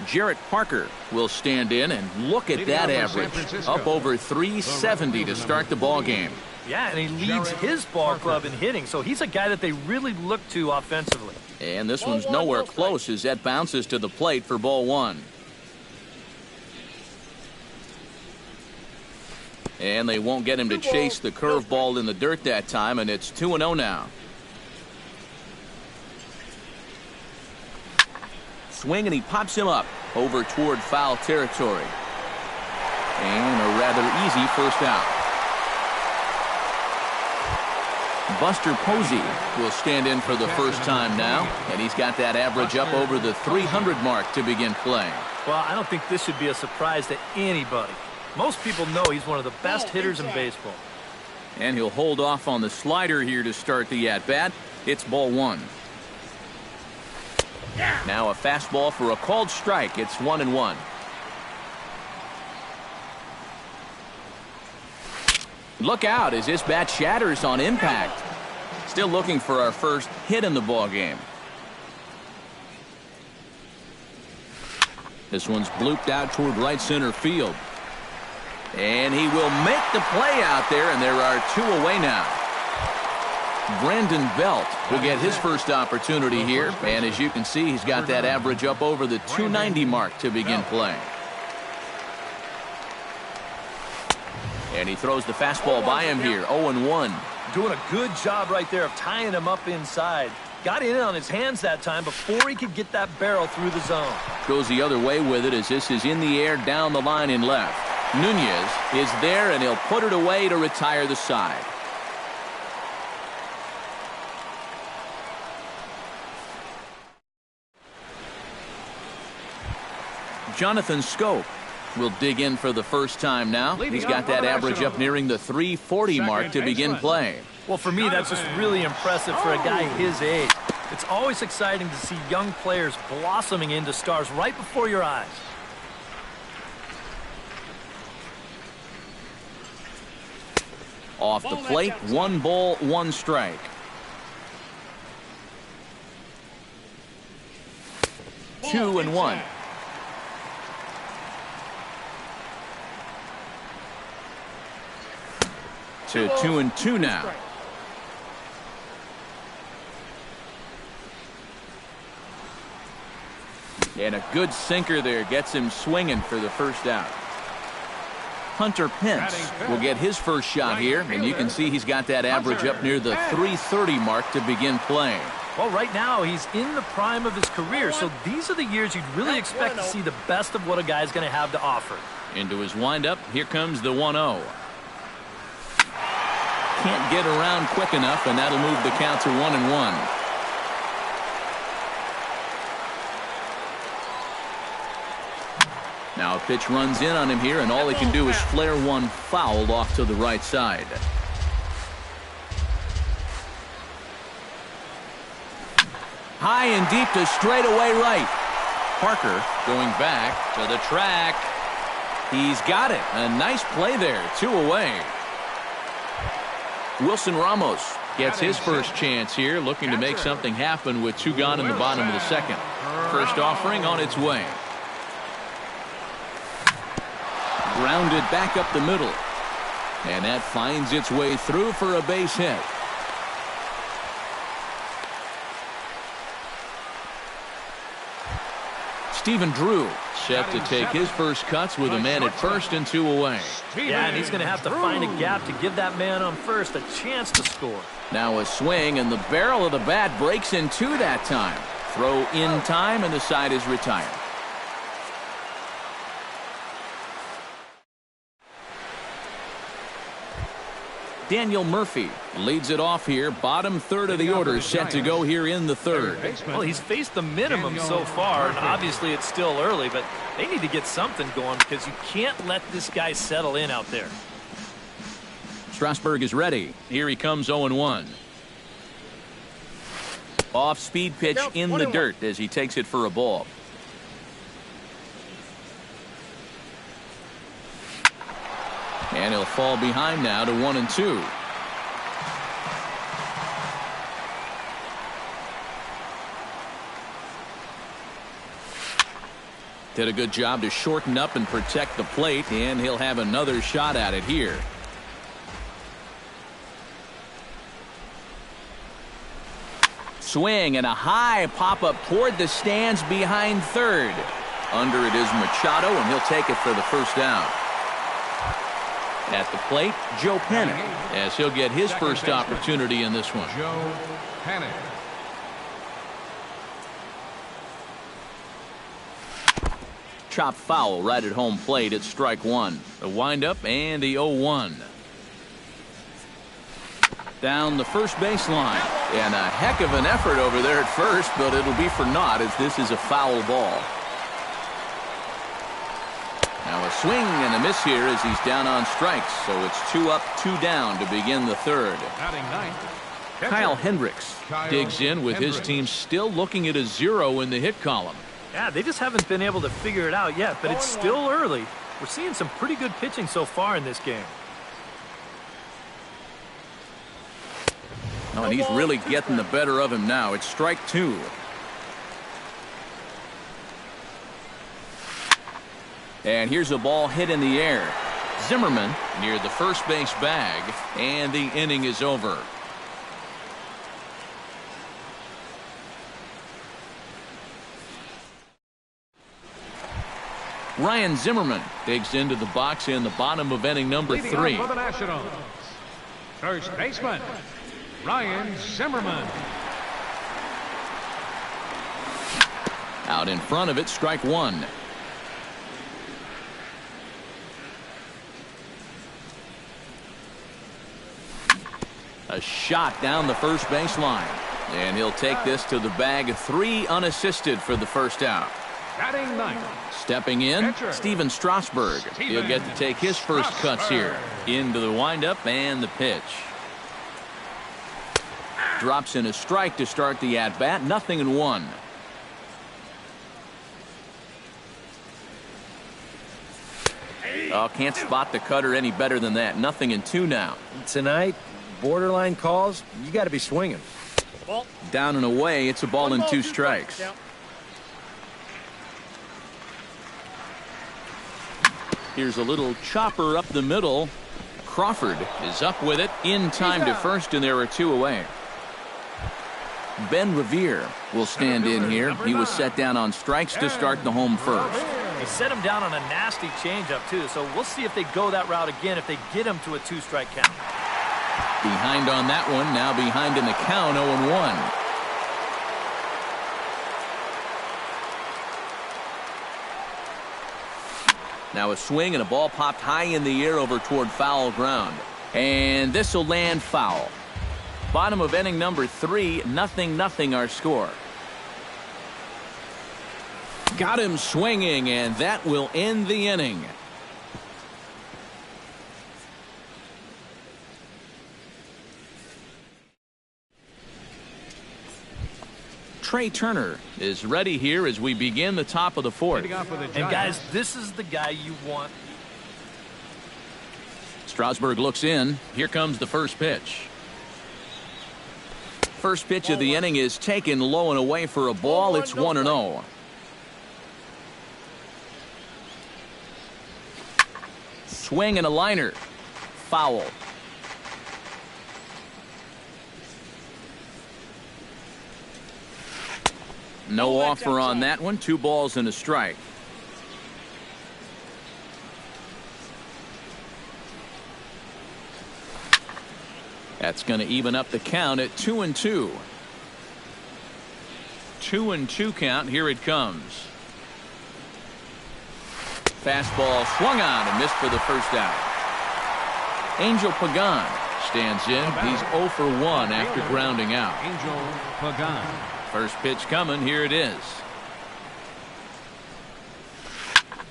Jarrett Parker will stand in, and look at that average. Up over 370 to start the ball game. Yeah, and he leads his ball club in hitting, so he's a guy that they really look to offensively. And this one's nowhere close as that bounces to the plate for ball one. And they won't get him to chase the curveball in the dirt that time, and it's 2-0 now. Swing, and he pops him up over toward foul territory. And a rather easy first out. Buster Posey will stand in for the first time now, and he's got that average up over the 300 mark to begin play. Well, I don't think this should be a surprise to anybody. Most people know he's one of the best hitters in baseball. And he'll hold off on the slider here to start the at-bat. It's ball one. Now a fastball for a called strike. It's 1-1. Look out as this bat shatters on impact. Still looking for our first hit in the ball game. This one's blooped out toward right center field. And he will make the play out there, and there are two away now. Brandon Belt will get his first opportunity here, and as you can see, he's got that average up over the 290 mark to begin play. And he throws the fastball by him here, 0-1. Doing a good job right there of tying him up inside. Got in on his hands that time before he could get that barrel through the zone. Goes the other way with it as this is in the air down the line in left. Nunez is there, and he'll put it away to retire the side. Jonathan Scope will dig in for the first time now. He's got that average up nearing the 340 mark to begin play. Well, for me, that's just really impressive for a guy his age. It's always exciting to see young players blossoming into stars right before your eyes. Off the plate, 1 ball, 1 strike. Two and one. To 2-2 now. And a good sinker there gets him swinging for the first out. Hunter Pence will get his first shot here, and you can see he's got that average up near the 330 mark to begin playing. Well, right now he's in the prime of his career, so these are the years you'd really expect to see the best of what a guy's going to have to offer. Into his windup, here comes the 1-0. Can't get around quick enough, and that'll move the count to 1-1. Now a pitch runs in on him here, and all he can do is flare one foul off to the right side. High and deep to straightaway right. Parker going back to the track. He's got it. A nice play there. 2 away. Wilson Ramos gets his first chance here, looking to make something happen with 2 gone in the bottom of the second. First offering on its way. Grounded back up the middle. And that finds its way through for a base hit. Stephen Drew set to take his first cuts with a man at first and 2 away. Yeah, and he's going to have to find a gap to give that man on first a chance to score. Now a swing, and the barrel of the bat breaks in 2 that time. Throw in time, and the side is retired. Daniel Murphy leads it off here. Bottom third of the order set to go here in the third. Well, he's faced the minimum so far, and obviously it's still early, but they need to get something going because you can't let this guy settle in out there. Strasburg is ready. Here he comes 0-1. Off-speed pitch in the dirt as he takes it for a ball. And he'll fall behind now to 1-2. Did a good job to shorten up and protect the plate, and he'll have another shot at it here. Swing and a high pop-up toward the stands behind third. Under it is Machado, and he'll take it for the first down. At the plate, Joe Panic, as he'll get his first opportunity in this one. Joe Panic. Chop foul right at home plate. It's strike one. The windup and the 0-1. Down the first baseline. And a heck of an effort over there at first, but it'll be for naught as this is a foul ball. Now a swing and a miss here as he's down on strikes. So it's 2 up, 2 down to begin the third. Kyle Hendricks digs in with his team still looking at a 0 in the hit column. Yeah, they just haven't been able to figure it out yet, but it's still early. We're seeing some pretty good pitching so far in this game. Oh, and he's really getting the better of him now. It's strike 2. And here's a ball hit in the air. Zimmerman near the first base bag, and the inning is over. Ryan Zimmerman digs into the box in the bottom of inning number 3. For the Nationals, first baseman, Ryan Zimmerman. Out in front of it, strike 1. A shot down the first baseline. And he'll take this to the bag. 3 unassisted for the first out. Batting ninth. Stepping in, Steven Strasburg. He'll get to take his first cuts here. Into the windup and the pitch. Drops in a strike to start the at-bat. 0-1. Oh, can't spot the cutter any better than that. 0-2 now. Tonight, borderline calls, you got to be swinging. Down and away, it's a ball and 2 strikes. Here's a little chopper up the middle. Crawford is up with it in time to first, and there are 2 away. Ben Revere will stand in here. He was set down on strikes to start the home first. They set him down on a nasty changeup, too, so we'll see if they go that route again if they get him to a 2-strike count. Behind on that one, now behind in the count, 0-1. Now a swing and a ball popped high in the air over toward foul ground. And this will land foul. Bottom of inning number 3, 0-0 our score. Got him swinging, and that will end the inning. Trey Turner is ready here as we begin the top of the 4th. And guys, this is the guy you want. Strasburg looks in. Here comes the first pitch. First pitch of the inning is taken low and away for a ball. It's 1-0. Swing and a liner. Foul. No offer on that one. 2 balls and a strike. That's going to even up the count at 2-2. 2-2 count. Here it comes. Fastball swung on and missed for the first out. Angel Pagan stands in. He's 0 for 1 after grounding out. Angel Pagan. First pitch coming. Here it is.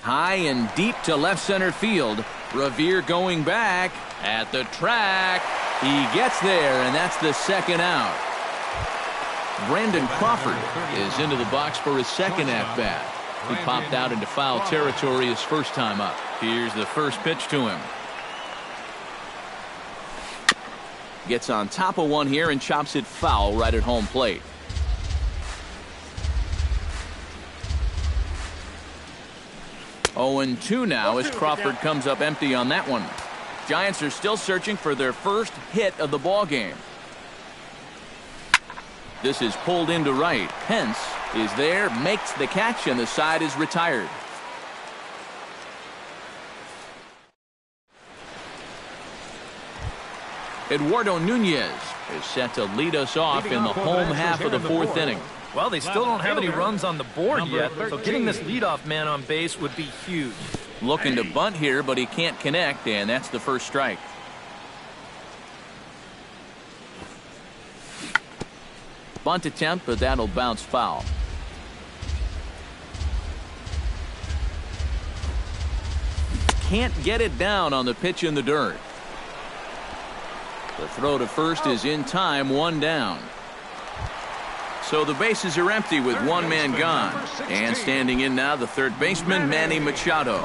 High and deep to left center field. Revere going back. At the track, he gets there, and that's the second out. Brandon Crawford is into the box for his second at-bat. He popped out into foul territory his first time up. Here's the first pitch to him. Gets on top of one here and chops it foul right at home plate. Oh, and 2 now as Crawford comes up empty on that one. Giants are still searching for their first hit of the ball game. This is pulled into right. Pence is there, makes the catch, and the side is retired. Eduardo Nunez is set to lead us off in the home half of the 4th inning. Well, they still don't have any runs on the board yet, so getting this leadoff man on base would be huge. Looking to bunt here, but he can't connect, and that's the first strike. Bunt attempt, but that'll bounce foul. Can't get it down on the pitch in the dirt. The throw to first is in time, 1 down. So the bases are empty with 1 man gone. And standing in now, the third baseman, Manny Machado.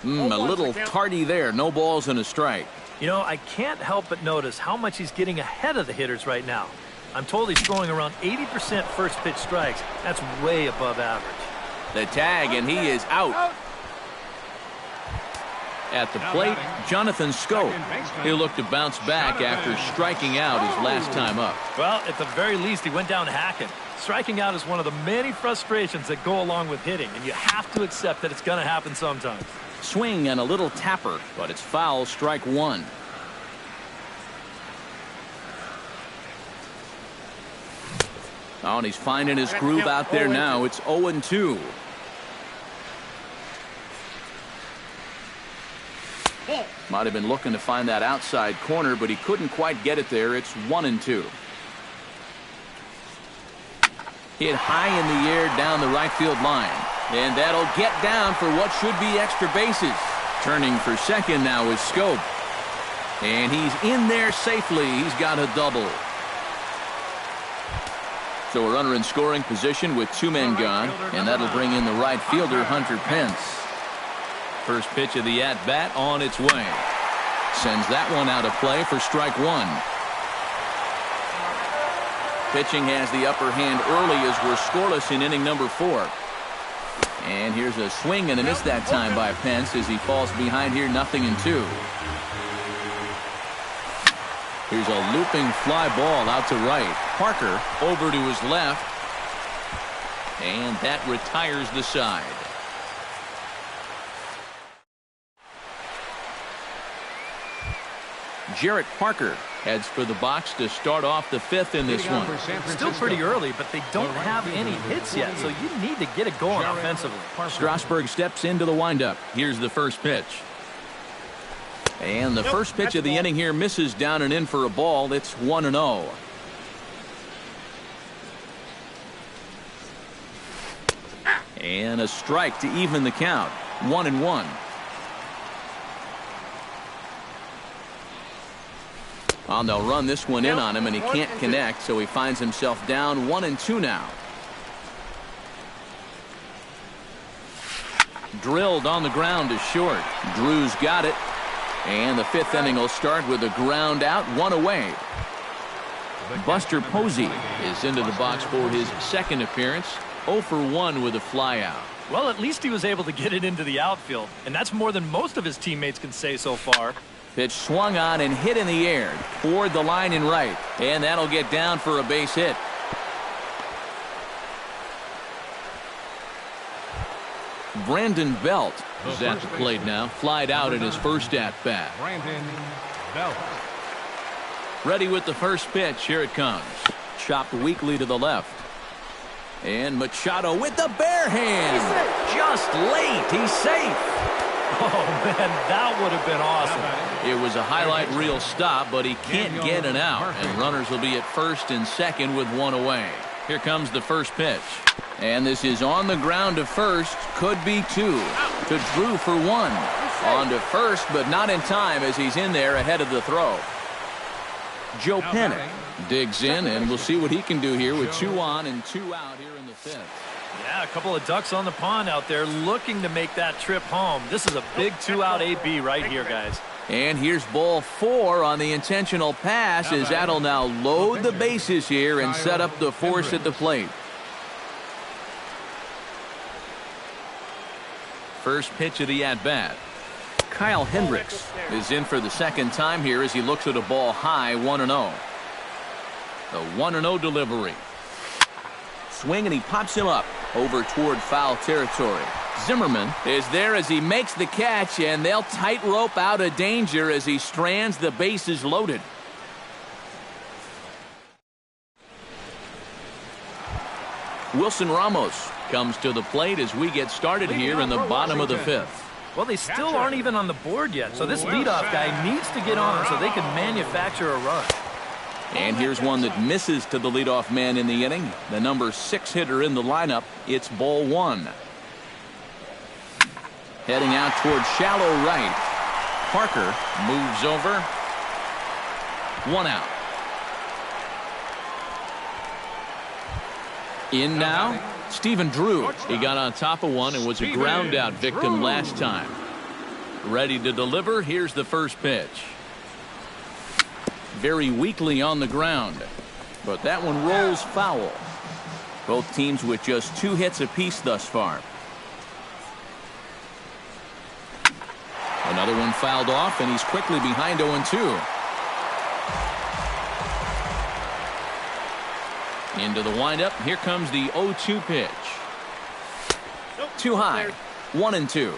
A little tardy there. No balls and a strike. You know, I can't help but notice how much he's getting ahead of the hitters right now. I'm told he's throwing around 80% first pitch strikes. That's way above average. The tag, and he is out. At the plate, Jonathan Schoop. He'll look to bounce back after striking out his last time up. Well, at the very least, he went down hacking. Striking out is one of the many frustrations that go along with hitting, and you have to accept that it's going to happen sometimes. Swing and a little tapper, but it's foul, strike 1. Oh, and he's finding his groove out there now. It's 0-2. Might have been looking to find that outside corner, but he couldn't quite get it there. It's 1-2. Hit high in the air down the right field line. And that'll get down for what should be extra bases. Turning for second now is Schoop. And he's in there safely. He's got a double. So a runner in scoring position with 2 men gone. And that'll bring in the right fielder, Hunter Pence. First pitch of the at-bat on its way. Sends that one out of play for strike 1. Pitching has the upper hand early as we're scoreless in inning number 4. And here's a swing and a miss that time by Pence as he falls behind here, 0-2. Here's a looping fly ball out to right. Parker over to his left. And that retires the side. Jarrett Parker heads for the box to start off the 5th in this one. Still pretty early, but they don't have any hits yet, so you need to get it going offensively. Strasburg steps into the windup. Here's the first pitch. And the first pitch of the inning here misses down and in for a ball. It's 1-0. And a strike to even the count. 1-1. And they'll run this one in on him, and he can't connect, so he finds himself down 1-2 now. Drilled on the ground to short. Drew's got it. And the 5th inning will start with a ground out, 1 away. Buster Posey is into the box for his second appearance. 0 for 1 with a flyout. Well, at least he was able to get it into the outfield, and that's more than most of his teammates can say so far. Pitch swung on and hit in the air toward the line and right, and that'll get down for a base hit. Brandon Belt is at the plate now. Flied out in his first at-bat. Brandon Belt. Ready with the first pitch. Here it comes. Chopped weakly to the left. And Machado with the bare hand. Just late. He's safe. Oh, man, that would have been awesome. It was a highlight reel stop, but he can't get it out. And runners will be at first and second with 1 away. Here comes the first pitch. And this is on the ground to first. Could be two. To Drew for one. On to first, but not in time as he's in there ahead of the throw. Joe Pennick digs in, and we'll see what he can do here with 2 on and 2 out here in the 5th. Yeah, a couple of ducks on the pond out there looking to make that trip home. This is a big 2-out AB right here, guys. And here's ball 4 on the intentional pass as that'll now load the bases here and set up the force at the plate. First pitch of the at-bat. Kyle Hendricks is in for the second time here as he looks at a ball high, 1-0. The 1-0 delivery. Swing, and he pops him up over toward foul territory. Zimmerman is there as he makes the catch, and they'll tightrope out of danger as he strands the bases loaded. Wilson Ramos comes to the plate as we get started here in the bottom of the 5th. Well, they still aren't even on the board yet, so this leadoff guy needs to get on so they can manufacture a run. And here's one that misses to the leadoff man in the inning. The number 6 hitter in the lineup. It's ball 1. Heading out toward shallow right. Parker moves over. 1 out. In now, Stephen Drew. He got on top of one and was a ground out victim last time. Ready to deliver. Here's the first pitch. Very weakly on the ground, but that one rolls foul. Both teams with just 2 hits apiece thus far. Another one fouled off, and he's quickly behind 0-2. Into the windup. Here comes the 0-2 pitch. Too high. 1-2.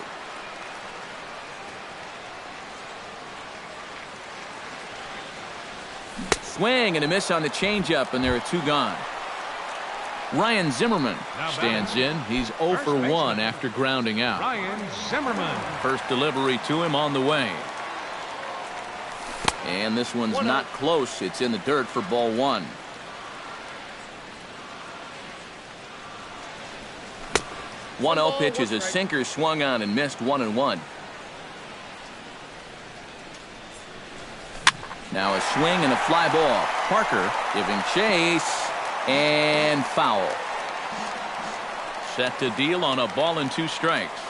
Swing and a miss on the changeup, and there are 2 gone. Ryan Zimmerman stands in. He's 0 for 1 after grounding out. Ryan Zimmerman. First delivery to him on the way. And this one's not close. It's in the dirt for ball 1. One 0 pitch is a sinker swung on and missed 1-1. Now a swing and a fly ball. Parker giving chase and foul. Set to deal on a ball and 2 strikes.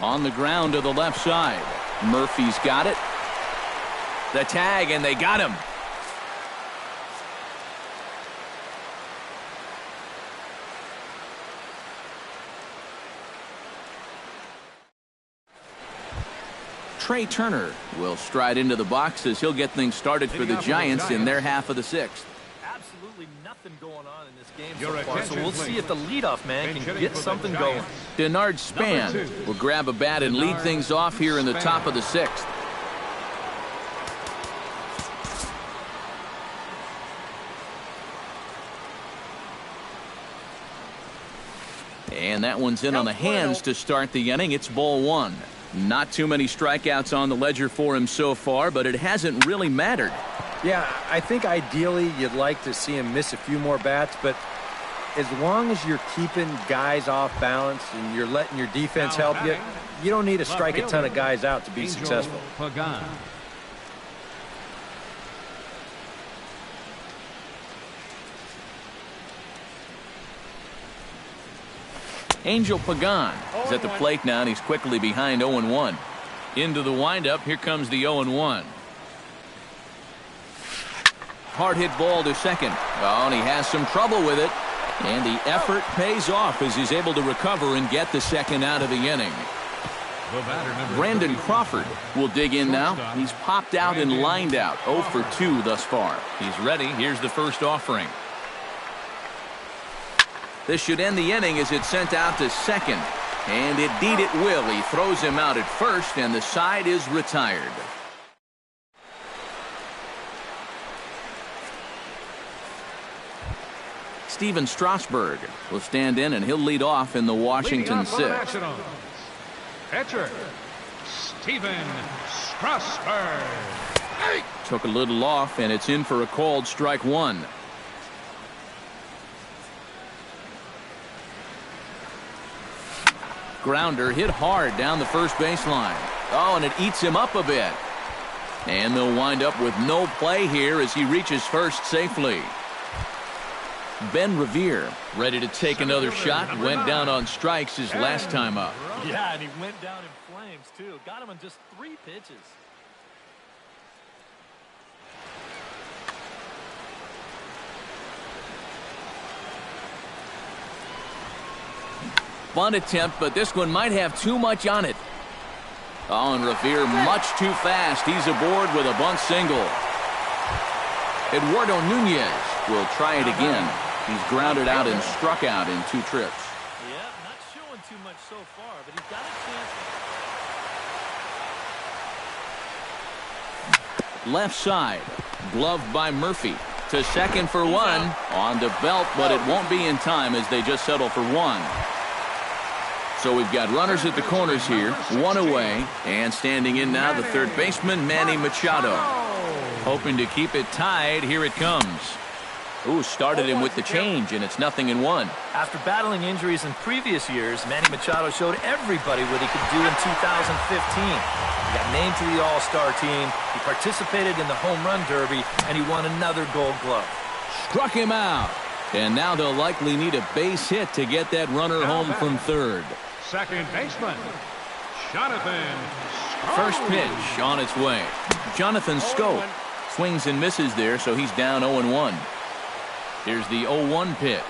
On the ground to the left side. Murphy's got it. The tag, and they got him. Trey Turner will stride into the box as he'll get things started for the Giants in their half of the 6th. Absolutely nothing going on in this game so far, so we'll see if the leadoff man can get something going. Denard Span will grab a bat and lead things off here in the top of the 6th. And that one's in on the hands to start the inning. It's ball 1. Not too many strikeouts on the ledger for him so far, but it hasn't really mattered. Yeah, I think ideally you'd like to see him miss a few more bats, but as long as you're keeping guys off balance and you're letting your defense help you, you don't need to strike a ton of guys out to be successful. Angel Pagan is at the plate now, and he's quickly behind 0-1. Into the windup. Here comes the 0-1. Hard hit ball to second. Oh, and he has some trouble with it. And the effort pays off as he's able to recover and get the second out of the inning. Brandon Crawford will dig in now. He's popped out and lined out. 0 for 2 thus far. He's ready. Here's the first offering. This should end the inning as it's sent out to second. And indeed it will. He throws him out at first, and the side is retired. Steven Strasburg will stand in, and he'll lead off in the Washington 6th. Pitcher, Steven Strasburg. Took a little off, and it's in for a called strike 1. Grounder hit hard down the first baseline. Oh, and it eats him up a bit. And they'll wind up with no play here as he reaches first safely. Ben Revere ready to take another shot. Went down on strikes his last time up. Yeah, and he went down in flames, too. Got him on just 3 pitches. Bunt attempt, but this one might have too much on it. Oh, and Revere much too fast. He's aboard with a bunt single. Eduardo Nunez will try it again. He's grounded out and struck out in 2 trips. Yeah, not showing too much so far, but he's got a chance. Left side, gloved by Murphy. To second for 1. On the belt, but it won't be in time as they just settle for 1. So we've got runners at the corners here, 1 away, and standing in now the third baseman, Manny Machado. Hoping to keep it tied, here it comes. Ooh, started him with the change, and it's 0-1. After battling injuries in previous years, Manny Machado showed everybody what he could do in 2015. He got named to the All-Star team, he participated in the Home Run Derby, and he won another Gold Glove. Struck him out, and now they'll likely need a base hit to get that runner home from third. Second baseman, Jonathan Scope. First pitch on its way. Jonathan Scope swings and misses there, so he's down 0-1. Here's the 0-1 pitch.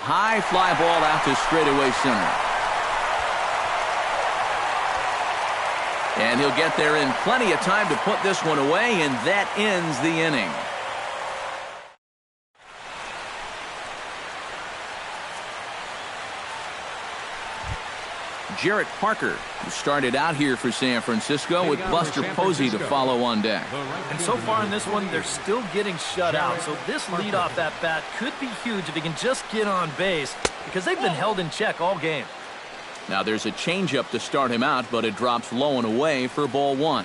High fly ball out to straightaway center. And he'll get there in plenty of time to put this one away, and that ends the inning. Jarrett Parker, who started out here for San Francisco, with Buster Posey to follow on deck. And so far in this one, they're still getting shut out. So this leadoff at bat could be huge if he can just get on base, because they've been held in check all game. Now there's a changeup to start him out, but it drops low and away for ball 1.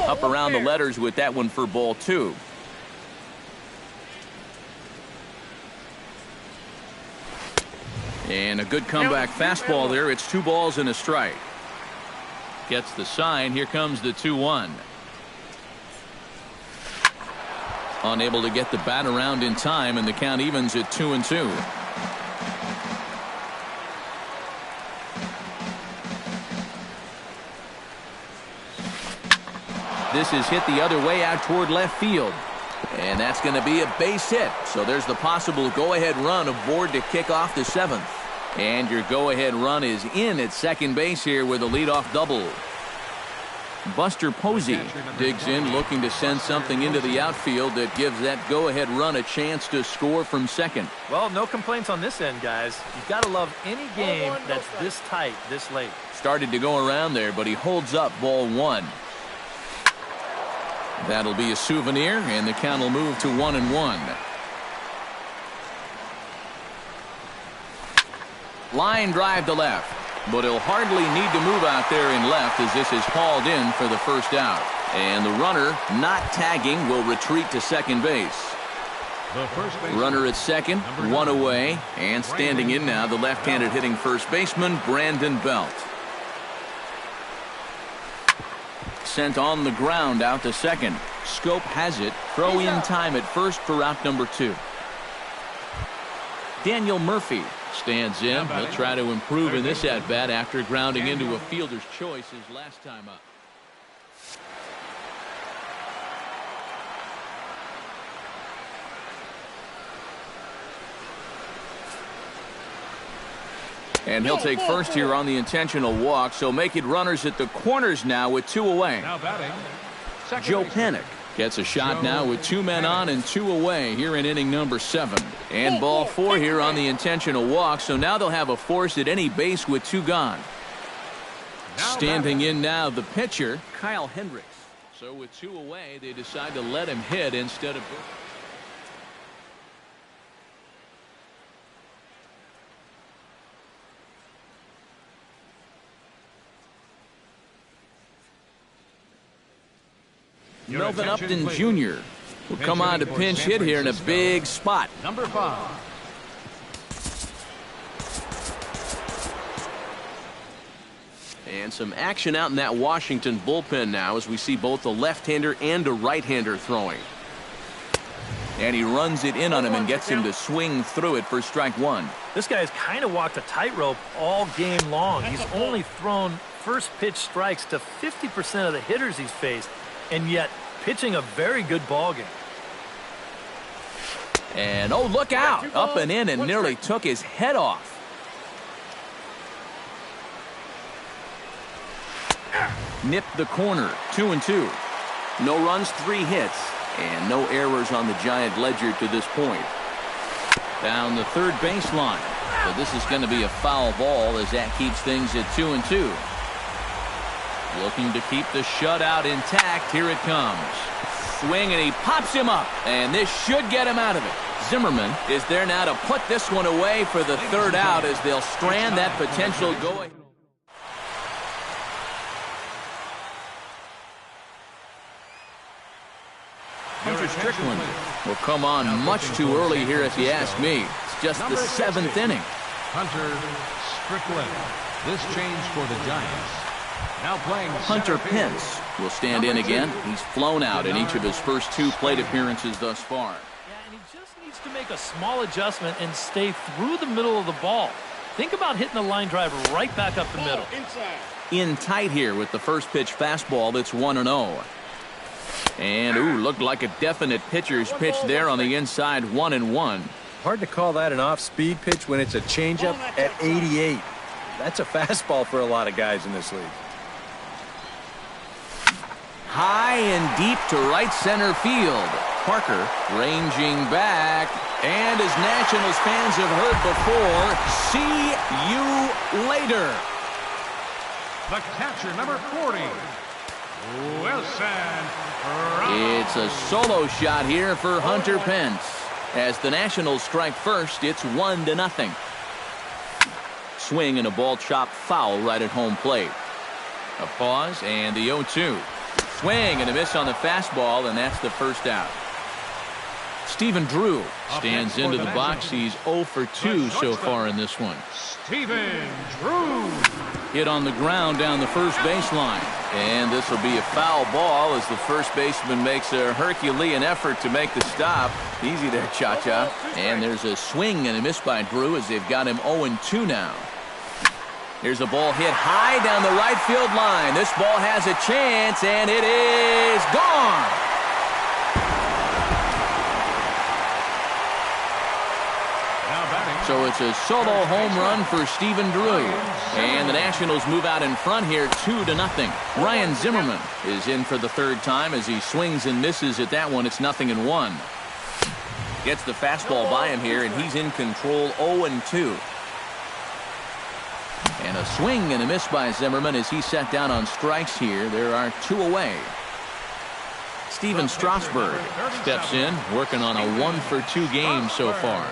Up around the letters with that one for ball 2. And a good comeback fastball there. It's 2 balls and a strike. Gets the sign. Here comes the 2-1. Unable to get the bat around in time, and the count evens at 2-2. This is hit the other way out toward left field. And that's going to be a base hit. So there's the possible go-ahead run aboard to kick off the 7th. And your go-ahead run is in at second base here with a leadoff double. Buster Posey digs in, looking to send something into the outfield that gives that go-ahead run a chance to score from second. Well, no complaints on this end, guys. You've got to love any game that's this tight, this late. Started to go around there, but he holds up ball 1. That'll be a souvenir, and the count will move to 1-1. Line drive to left, but he'll hardly need to move out there in left as this is hauled in for the first out. And the runner, not tagging, will retreat to second base. Runner at second, 1 away, and standing in now the left-handed hitting first baseman, Brandon Belt. Sent on the ground out to second. Scope has it. Throw in time at first for out number 2. Daniel Murphy stands in. He'll try to improve in this at-bat after grounding into a fielder's choice his last time up. And he'll take first here on the intentional walk, so make it runners at the corners now with 2 away. Now batting, Joe Panik gets a shot now with 2 men on and 2 away here in inning number 7. And ball 4 here on the intentional walk, so now they'll have a force at any base with 2 gone. Standing in now the pitcher, Kyle Hendricks. So with 2 away, they decide to let him hit instead of... Melvin Upton Jr. will come on to pinch hit here in a big spot. Number 5. And some action out in that Washington bullpen now as we see both a left-hander and a right-hander throwing. And he runs it in on him and gets him to swing through it for strike one. This guy's kind of walked a tightrope all game long. He's only thrown first pitch strikes to 50% of the hitters he's faced, and yet pitching a very good ball game. And oh, look out! Up and in and nearly took his head off. Nipped the corner, 2-2. No runs, 3 hits, and no errors on the Giant ledger to this point. Down the third baseline. So this is going to be a foul ball as that keeps things at 2-2. Looking to keep the shutout intact. Here it comes. Swing, and he pops him up, and this should get him out of it. Zimmerman is there now to put this one away for the third out as they'll strand that potential going. Hunter Strickland will come on much too early here if you ask me. It's just the 7th inning. Hunter Strickland. This change for the Giants. Now playing Hunter Pence will stand in again. He's flown out in each of his first 2 plate appearances thus far. Yeah, and he just needs to make a small adjustment and stay through the middle of the ball. Think about hitting the line drive right back up the middle. In tight here with the first pitch fastball that's 1-0. And, ooh, looked like a definite pitcher's pitch there on the inside, 1-1. Hard to call that an off-speed pitch when it's a changeup at 88. That's a fastball for a lot of guys in this league. High and deep to right center field. Parker ranging back. And as Nationals fans have heard before, see you later. the catcher, number 40, Wilson. It's a solo shot here for Hunter Pence. As the Nationals strike first, it's 1-0. Swing and a ball chopped foul right at home plate. A pause and the 0-2. Swing and a miss on the fastball, and that's the first out. Stephen Drew stands into the box. He's 0 for 2 so far in this one. Stephen Drew. Hit on the ground down the first baseline. And this will be a foul ball as the first baseman makes a Herculean effort to make the stop. Easy there, Cha-Cha. And there's a swing and a miss by Drew as they've got him 0-2 now. Here's a ball hit high down the right field line. This ball has a chance, and it is gone. So it's a solo home run for Stephen Drew. And the Nationals move out in front here 2-0. Ryan Zimmerman is in for the third time as he swings and misses at that one. It's 0-1. Gets the fastball by him here, and he's in control 0-2. And a swing and a miss by Zimmerman as he sat down on strikes here. There are 2 away. Steven Strasburg steps in, working on a 1 for 2 game so far.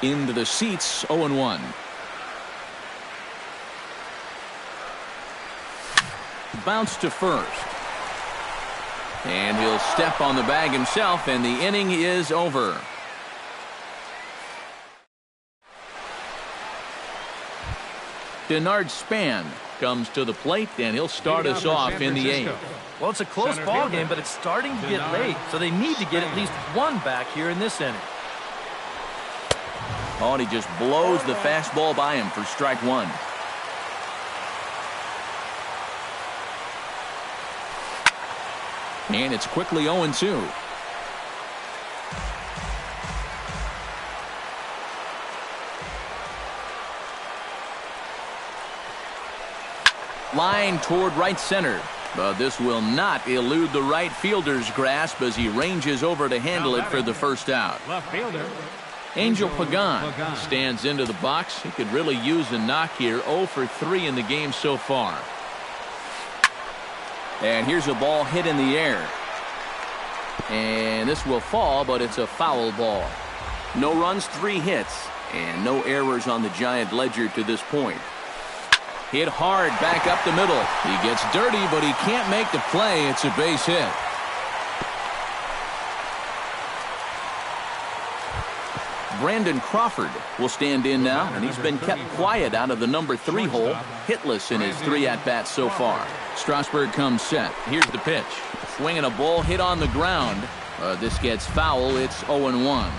Into the seats, 0-1. Bounce to first. And he'll step on the bag himself, and the inning is over. Denard Span comes to the plate, and he'll start us off in the 8th. Well, it's a close ball game, but it's starting to get late, so they need to get at least one back here in this inning. Oh, and he just blows the fastball by him for strike 1. And it's quickly 0-2. Line toward right center. But this will not elude the right fielder's grasp as he ranges over to handle it for the first out. Left fielder. Angel Pagan stands into the box. He could really use a knock here. 0 for 3 in the game so far. And here's a ball hit in the air. And this will fall, but it's a foul ball. No runs, 3 hits, and no errors on the Giant ledger to this point. Hit hard back up the middle. He gets dirty, but he can't make the play. It's a base hit. Brandon Crawford will stand in now, and he's been kept quiet out of the number 3 hole, hitless in his 3 at-bats so far. Strasburg comes set. Here's the pitch. Swinging a ball hit on the ground. This gets foul. It's 0-1.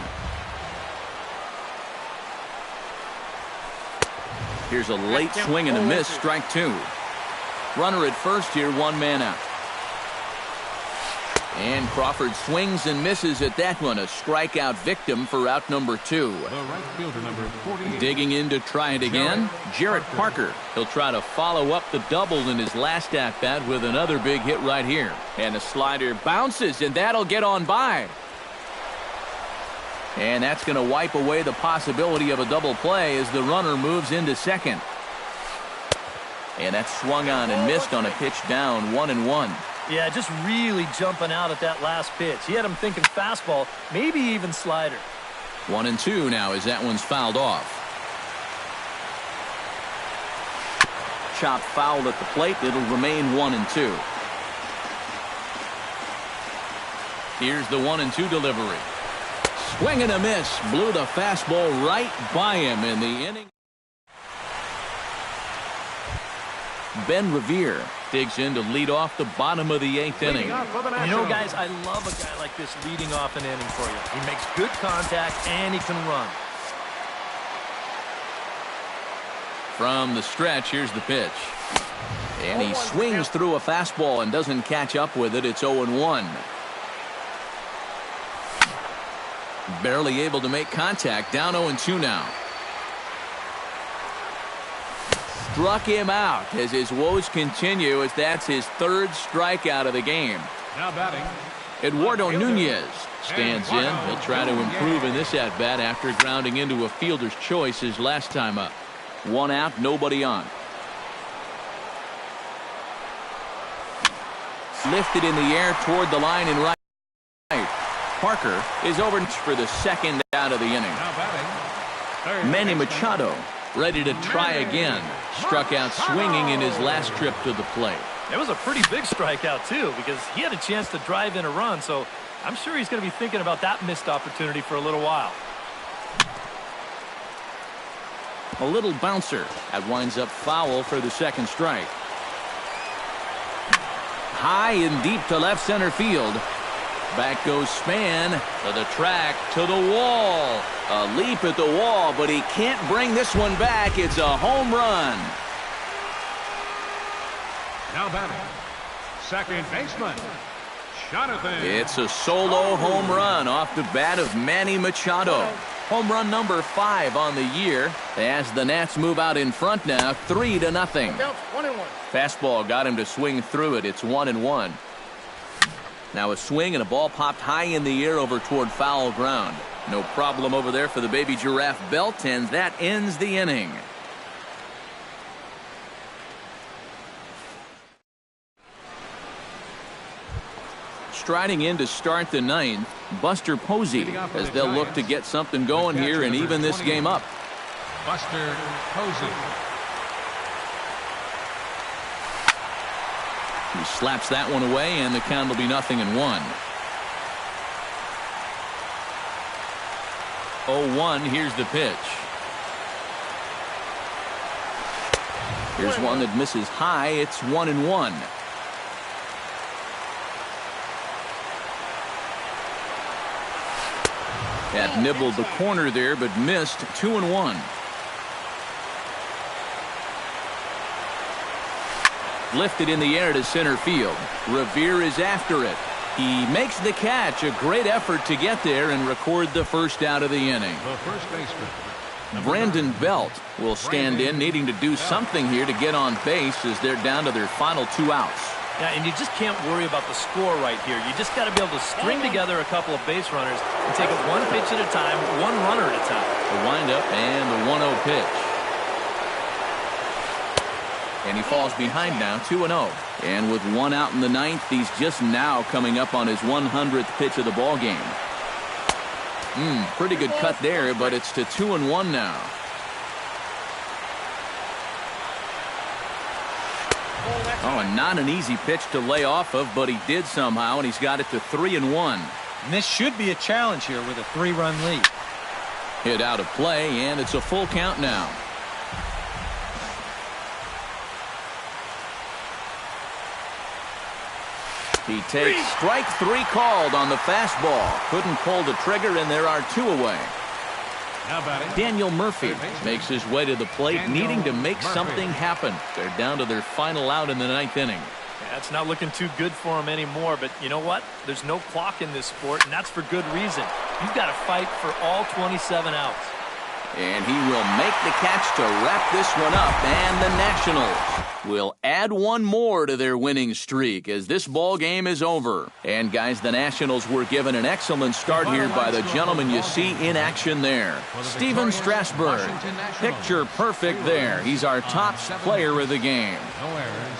Here's a late swing and a miss, strike 2. Runner at first here, 1 man out. And Crawford swings and misses at that one, a strikeout victim for out number 2. The right fielder, number 48. Digging in to try it again, Jarrett Parker. He'll try to follow up the double in his last at-bat with another big hit right here. And the slider bounces, and that'll get on by. And that's going to wipe away the possibility of a double play as the runner moves into second. And that's swung on and missed on a pitch down, 1-1. Yeah, just really jumping out at that last pitch. He had him thinking fastball, maybe even slider. 1-2 now as that one's fouled off. Chop fouled at the plate. It'll remain 1-2. Here's the 1-2 delivery. Swing and a miss. Blew the fastball right by him in the inning. Ben Revere digs in to lead off the bottom of the 8th inning. You know, guys, I love a guy like this leading off an inning for you. He makes good contact and he can run. From the stretch, here's the pitch. And he swings through a fastball and doesn't catch up with it. It's 0-1. Barely able to make contact. Down 0-2 now. Struck him out as his woes continue, as that's his 3rd strikeout of the game. Now batting, Eduardo Nunez stands in. He'll try to improve in this at-bat after grounding into a fielder's choice his last time up. 1 out, nobody on. Lifted in the air toward the line and right. Parker is over for the 2nd out of the inning. now batting, Manny Machado ready to try again. Struck out swinging in his last trip to the plate. It was a pretty big strikeout, too, because he had a chance to drive in a run, so I'm sure he's going to be thinking about that missed opportunity for a little while. A little bouncer. That winds up foul for the 2nd strike. High and deep to left center field. Back goes Span to the track, to the wall. A leap at the wall, but he can't bring this one back. It's a home run. now batting, second baseman, Jonathan. It's a solo home run off the bat of Manny Machado. Home run number 5 on the year as the Nats move out in front now, 3-0. Fastball got him to swing through it. It's 1-1. Now a swing and a ball popped high in the air over toward foul ground. No problem over there for the baby giraffe belt, and that ends the inning. Striding in to start the 9th, Buster Posey, as they'll look to get something going here and even this game up. Buster Posey. He slaps that one away, and the count will be 0-1. 0-1, here's the pitch. Here's one that misses high. It's 1-1. That nibbled the corner there, but missed. 2-1. Lifted in the air to center field. Revere is after it. He makes the catch. A great effort to get there and record the 1st out of the inning. The first baseman, Brandon Belt will stand in, needing to do something here to get on base as they're down to their final 2 outs. Yeah, and you just can't worry about the score right here. You just got to be able to string together a couple of base runners and take it 1 pitch at a time, 1 runner at a time. The windup and the 1-0 pitch. And he falls behind now, 2-0. And with 1 out in the 9th, he's just now coming up on his 100th pitch of the ball game. Pretty good cut there, but it's to 2-1 now. Oh, and not an easy pitch to lay off of, but he did somehow, and he's got it to 3-1. And this should be a challenge here with a 3-run lead. Hit out of play, and it's a full count now. He takes strike 3 called on the fastball. Couldn't pull the trigger, and there are 2 away. Daniel Murphy makes his way to the plate, needing to make something happen. They're down to their final out in the 9th inning. Yeah, it's not looking too good for him anymore, but you know what? There's no clock in this sport, and that's for good reason. You've got to fight for all 27 outs. And he will make the catch to wrap this one up, and the Nationals will add 1 more to their winning streak as this ball game is over. And guys, the Nationals were given an excellent start here by the gentleman you see in action there, Steven Strasburg. Picture perfect there. He's our top player of the game.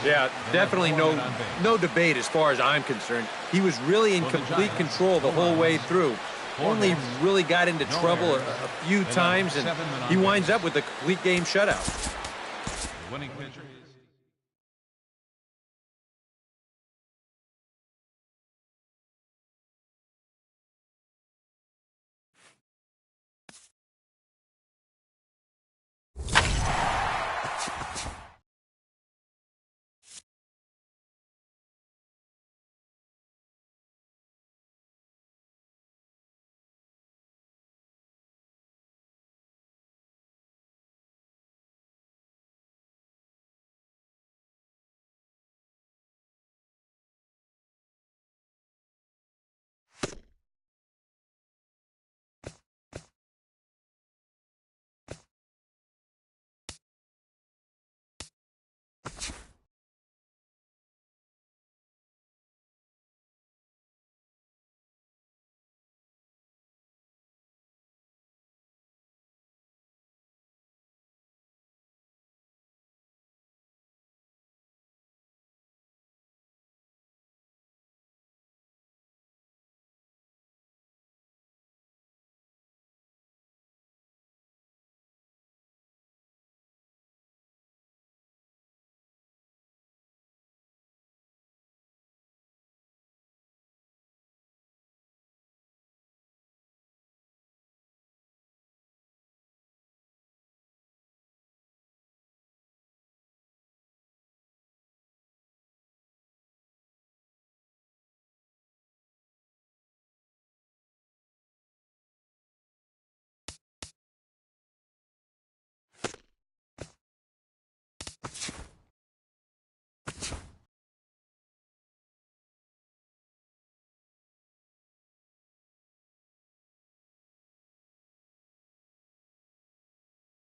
Yeah, definitely no debate as far as I'm concerned. He was really in complete control the whole way through. Only really got into trouble a few times, and he winds up with a complete game shutout. Winning pitcher.